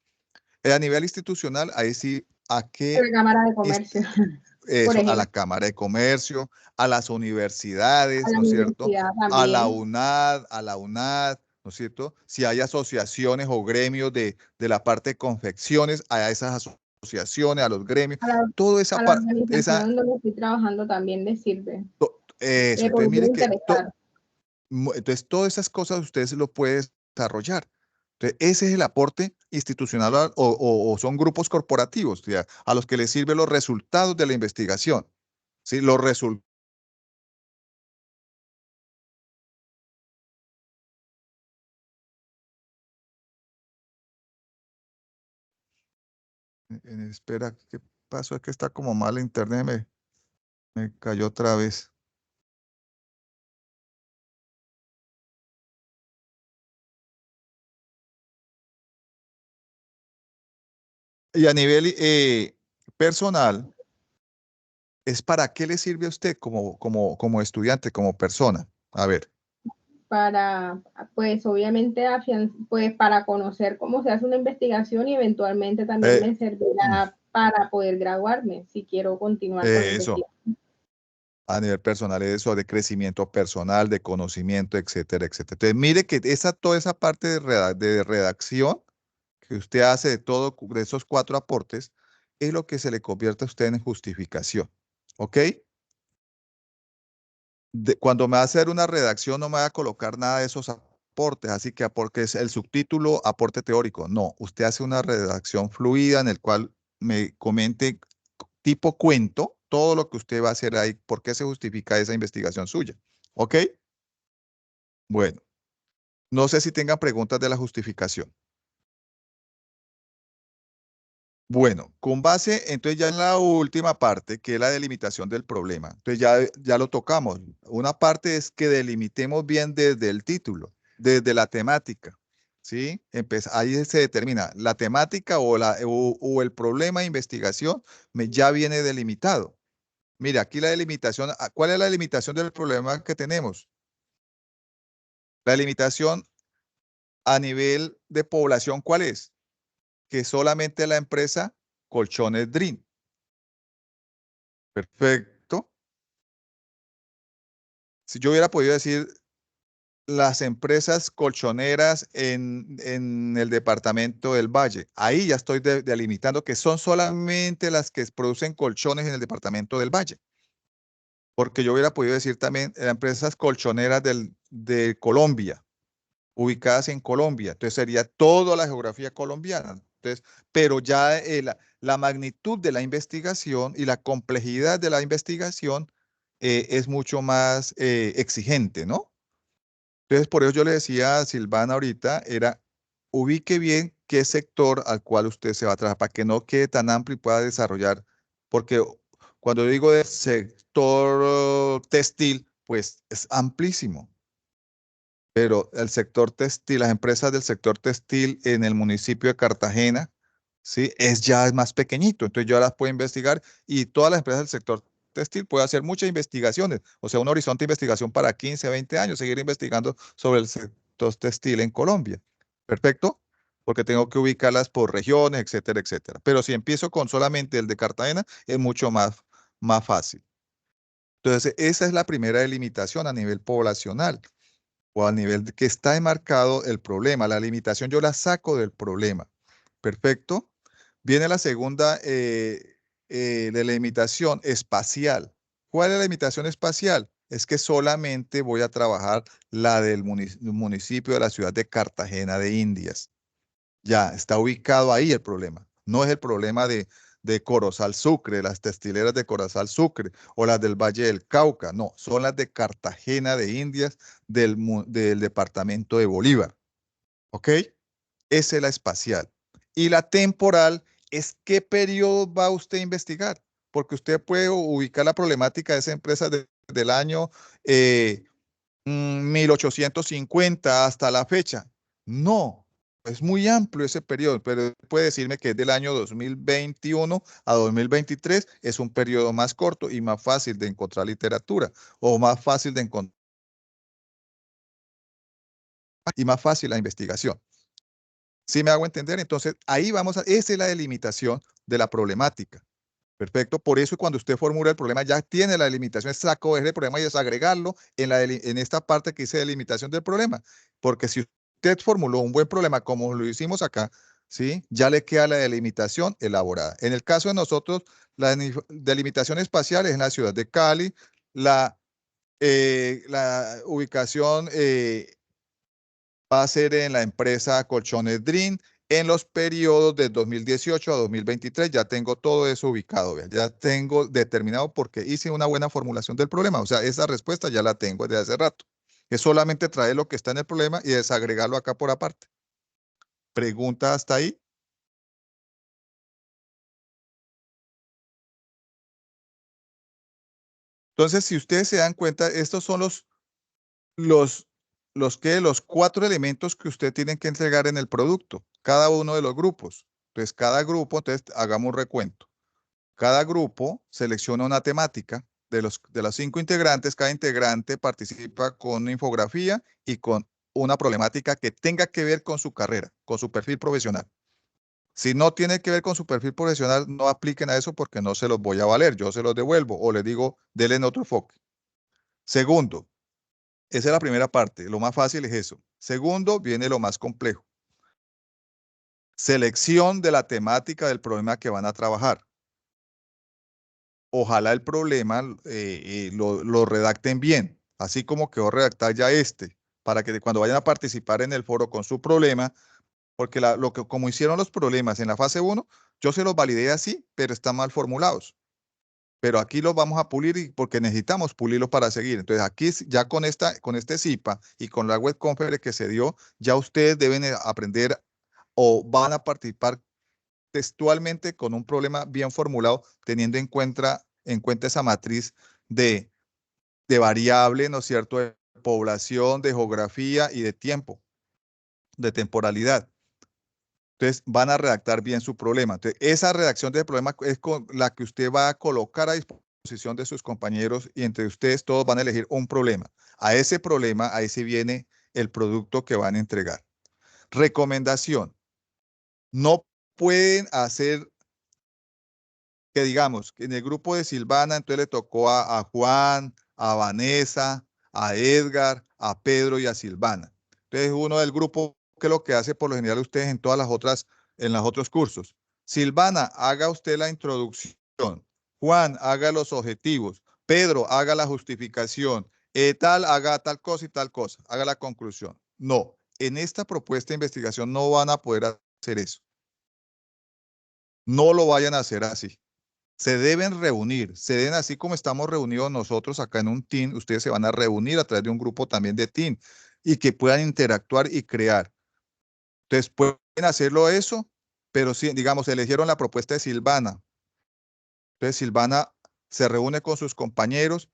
A nivel institucional, ahí sí, ¿a A qué? la Cámara de Comercio, por Eso, a la ejemplo. Cámara de Comercio, a las A universidades, la ¿no es cierto? universidad también. A la UNAD, ¿no es cierto? Si hay asociaciones o gremios de la parte de confecciones, a esas asociaciones, a los gremios, A la, toda esa a la parte, organización donde estoy trabajando también le sirve. eso. Le Entonces, podría mire que interesar. entonces todas esas cosas usted se lo puede desarrollar. Entonces, ese es el aporte institucional o son grupos corporativos, ya, a los que les sirven los resultados de la investigación. ¿Sí? Los resultados. Espera, ¿qué pasó? Es que está como mal internet, me cayó otra vez. Y a nivel personal, ¿es para qué le sirve a usted como estudiante, como persona? A ver. Para, pues obviamente, pues para conocer cómo se hace una investigación y eventualmente también eh, me servirá para poder graduarme si quiero continuar con la eso. investigación. A nivel personal, eso de crecimiento personal, de conocimiento, etcétera, etcétera. Entonces, mire que toda esa parte de redacción que usted hace de esos 4 aportes, es lo que se le convierte a usted en justificación. ¿Ok? Cuando me va a hacer una redacción, no me va a colocar nada de esos aportes, así que porque es el subtítulo, aporte teórico. No, usted hace una redacción fluida en el cual me comente tipo cuento todo lo que usted va a hacer ahí, por qué se justifica esa investigación suya. ¿Ok? Bueno, no sé si tengan preguntas de la justificación. Bueno, con base, entonces ya en la última parte, que es la delimitación del problema. Entonces ya lo tocamos. Una parte es que delimitemos bien desde el título, desde la temática, ¿sí? Ahí se determina la temática o el problema de investigación ya viene delimitado. Mira, aquí la delimitación, ¿cuál es la delimitación del problema que tenemos? La delimitación a nivel de población, ¿cuál es? Que solamente la empresa Colchones Dream. Perfecto. Si yo hubiera podido decir las empresas colchoneras en el departamento del Valle, ahí ya estoy delimitando que son solamente las que producen colchones en el departamento del Valle. Porque yo hubiera podido decir también empresas colchoneras de Colombia, ubicadas en Colombia. Entonces sería toda la geografía colombiana. Entonces, pero ya la magnitud de la investigación y la complejidad de la investigación es mucho más exigente, ¿no? Entonces, por eso yo le decía a Silvana ahorita, ubique bien qué sector al cual usted se va a trabajar, para que no quede tan amplio y pueda desarrollar, porque cuando yo digo del sector textil, pues es amplísimo. Pero el sector textil, las empresas del sector textil en el municipio de Cartagena, ¿sí? Ya es más pequeñito. Entonces yo las puedo investigar y todas las empresas del sector textil pueden hacer muchas investigaciones. O sea, un horizonte de investigación para 15, 20 años, seguir investigando sobre el sector textil en Colombia. ¿Perfecto? Porque tengo que ubicarlas por regiones, etcétera, etcétera. Pero si empiezo con solamente el de Cartagena, es mucho más fácil. Entonces, esa es la primera delimitación a nivel poblacional o a nivel de que está enmarcado el problema. La limitación yo la saco del problema. Perfecto. Viene la segunda de la limitación espacial. ¿Cuál es la limitación espacial? Es que solamente voy a trabajar la del municipio de la ciudad de Cartagena de Indias. Ya está ubicado ahí el problema. No es el problema de Corozal Sucre, las textileras de Corozal Sucre o las del Valle del Cauca. No, son las de Cartagena de Indias del departamento de Bolívar. ¿Ok? Esa es la espacial. Y la temporal es qué periodo va usted a investigar. Porque usted puede ubicar la problemática de esa empresa desde el año 1850 hasta la fecha. No, es muy amplio ese periodo, pero puede decirme que es del año 2021 a 2023, es un periodo más corto y más fácil de encontrar literatura o más fácil de encontrar y más fácil la investigación. ¿Sí me hago entender? Entonces, ahí esa es la delimitación de la problemática. Perfecto. Por eso cuando usted formula el problema ya tiene la delimitación, es sacar el problema y desagregarlo en esta parte que dice delimitación del problema. Porque si usted formuló un buen problema como lo hicimos acá, ¿sí? Ya le queda la delimitación elaborada. En el caso de nosotros, la delimitación espacial es en la ciudad de Cali, la ubicación va a ser en la empresa Colchones Dream en los periodos de 2018 a 2023. Ya tengo todo eso ubicado, ¿vean? Ya tengo determinado porque hice una buena formulación del problema. O sea, esa respuesta ya la tengo desde hace rato. Es solamente traer lo que está en el problema y desagregarlo acá por aparte. ¿Pregunta hasta ahí? Entonces, si ustedes se dan cuenta, estos son los, los 4 elementos que usted tiene que entregar en el producto, cada uno de los grupos. Entonces, cada grupo, entonces hagamos un recuento. Cada grupo selecciona una temática. De los 5 integrantes, cada integrante participa con una infografía y con una problemática que tenga que ver con su carrera, con su perfil profesional. Si no tiene que ver con su perfil profesional, no apliquen a eso porque no se los voy a valer. Yo se los devuelvo o les digo, denle en otro enfoque. Segundo, esa es la primera parte. Lo más fácil es eso. Segundo, viene lo más complejo. Selección de la temática del problema que van a trabajar. Ojalá el problema lo redacten bien, así como quedó redactar ya para que cuando vayan a participar en el foro con su problema, porque como hicieron los problemas en la fase 1, yo se los validé así, pero están mal formulados. Pero aquí los vamos a pulir porque necesitamos pulirlos para seguir. Entonces aquí ya con este CIPA y con la web conference que se dio, ya ustedes deben aprender o van a participar textualmente con un problema bien formulado, teniendo en cuenta esa matriz de variable, ¿no es cierto?, de población, de geografía y de tiempo, de temporalidad. Entonces, van a redactar bien su problema. Entonces, esa redacción del problema es con la que usted va a colocar a disposición de sus compañeros y entre ustedes todos van a elegir un problema. A ese problema, ahí sí viene el producto que van a entregar. Recomendación. No pueden hacer que digamos, que en el grupo de Silvana, entonces le tocó a Juan, a Vanessa, a Edgar, a Pedro y a Silvana. Entonces uno del grupo, que es lo que hace por lo general ustedes en todas las otras, en los otros cursos. Silvana, haga usted la introducción. Juan, haga los objetivos. Pedro, haga la justificación. Tal, haga tal cosa y tal cosa. Haga la conclusión. No, en esta propuesta de investigación no van a poder hacer eso. No lo vayan a hacer así. Se deben reunir, así como estamos reunidos nosotros acá en un team, ustedes se van a reunir a través de un grupo también de team y que puedan interactuar y crear. Entonces pueden hacerlo eso, pero si, digamos, eligieron la propuesta de Silvana. Entonces Silvana se reúne con sus compañeros,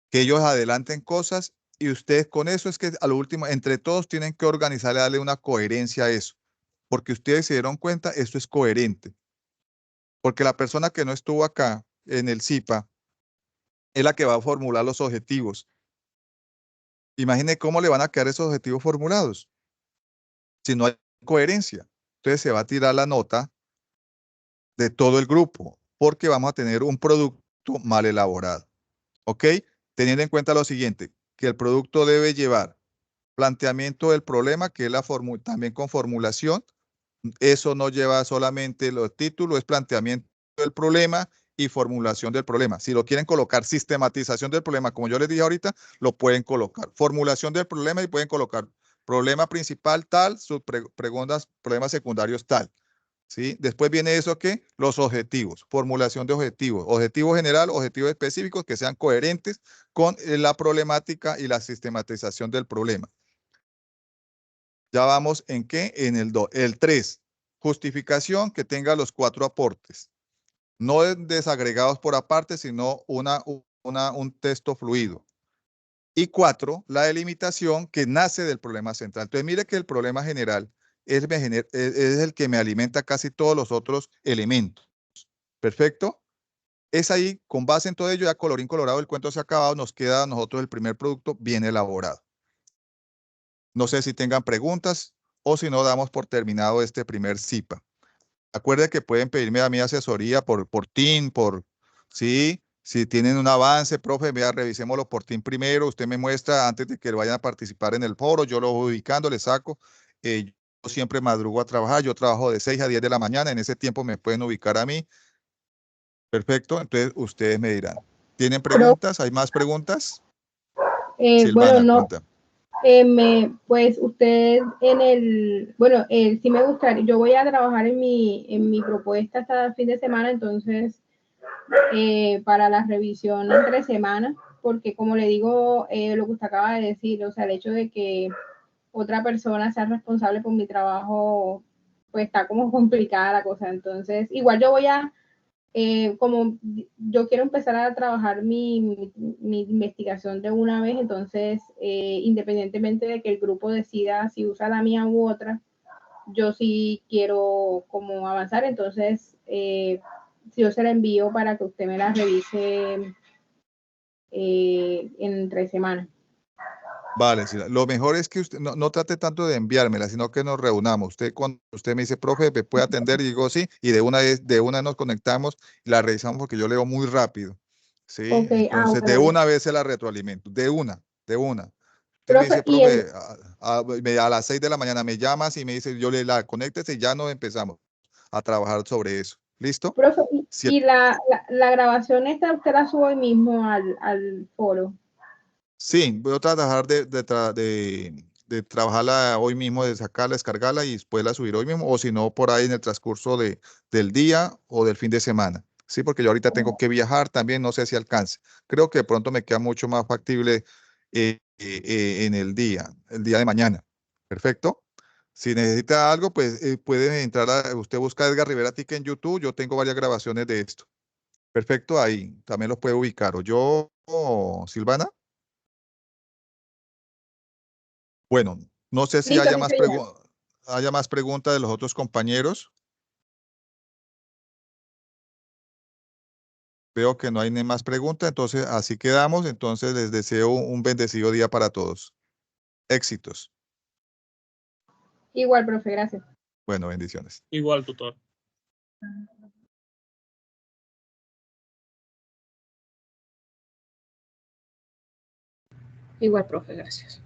que ellos adelanten cosas y ustedes con eso es que a lo último, entre todos tienen que organizarle, darle una coherencia a eso, porque ustedes se dieron cuenta, esto es coherente. Porque la persona que no estuvo acá en el CIPA es la que va a formular los objetivos. Imagine cómo le van a quedar esos objetivos formulados si no hay coherencia. Entonces se va a tirar la nota de todo el grupo porque vamos a tener un producto mal elaborado. ¿Ok? Teniendo en cuenta lo siguiente, que el producto debe llevar planteamiento del problema, que es también con formulación. Eso no lleva solamente los títulos, es planteamiento del problema y formulación del problema. Si lo quieren colocar sistematización del problema, como yo les dije ahorita, lo pueden colocar. Formulación del problema y pueden colocar problema principal tal, sus preguntas, problemas secundarios tal. ¿Sí? Después viene eso que los objetivos, formulación de objetivos, objetivo general, objetivos específicos que sean coherentes con la problemática y la sistematización del problema. Ya vamos en qué, en el 2. El 3, justificación que tenga los 4 aportes. No desagregados por aparte, sino un texto fluido. Y 4, la delimitación que nace del problema central. Entonces, mire que el problema general es el que me alimenta casi todos los otros elementos. ¿Perfecto? Es ahí, con base en todo ello, ya colorín colorado, el cuento se ha acabado, nos queda a nosotros el primer producto bien elaborado. No sé si tengan preguntas o si no, damos por terminado este primer CIPA. Acuérdense que pueden pedirme a mí asesoría por Team, ¿sí? Si tienen un avance, profe, vea, revisémoslo por Team primero. Usted me muestra antes de que vayan a participar en el foro. Yo lo voy ubicando, le saco. Yo siempre madrugo a trabajar. Yo trabajo de 6 a 10 de la mañana. En ese tiempo me pueden ubicar a mí. Perfecto. Entonces, ustedes me dirán. ¿Tienen preguntas? ¿Hay más preguntas? Silvana, bueno, no. cuenta. Pues usted sí me gustaría, yo voy a trabajar en mi propuesta hasta el fin de semana, entonces para la revisión entre semanas, porque como le digo, lo que usted acaba de decir, o sea, el hecho de que otra persona sea responsable por mi trabajo, pues está como complicada la cosa, entonces igual yo voy a como yo quiero empezar a trabajar mi investigación de una vez, entonces, independientemente de que el grupo decida si usa la mía u otra, yo sí quiero como avanzar, entonces, si yo se la envío para que usted me la revise en 3 semanas. Vale, sí, lo mejor es que usted no trate tanto de enviármela, sino que nos reunamos. Usted cuando usted me dice, profe, ¿me puede atender? Y digo, sí, y de una nos conectamos y la revisamos porque yo leo muy rápido. ¿Sí? Ok, Entonces, de bueno. una vez se la retroalimento, de una, de una. Usted me Profe, dice, profe, a las 6 de la mañana me llamas y me dice, yo le la conéctese y ya nos empezamos a trabajar sobre eso. ¿Listo? profe, Sí, y la grabación esta usted la sube hoy mismo al foro. sí, voy a tratar de trabajarla hoy mismo, de sacarla, descargarla y después la subir hoy mismo, o si no, por ahí en el transcurso del día o del fin de semana. Sí, porque yo ahorita tengo que viajar también, no sé si alcance. Creo que de pronto me queda mucho más factible en el día de mañana. Perfecto. Si necesita algo, pues puede entrar usted busca Edgar Rivera Tica en YouTube, yo tengo varias grabaciones de esto. Perfecto, ahí también los puede ubicar. O yo, o Silvana. Bueno, no sé si Listo, sí, señor. haya más preguntas de los otros compañeros. Veo que no hay ni más preguntas, entonces así quedamos. Entonces les deseo un bendecido día para todos. Éxitos. Igual, profe, gracias. Bueno, bendiciones. Igual, tutor. Igual, profe, gracias.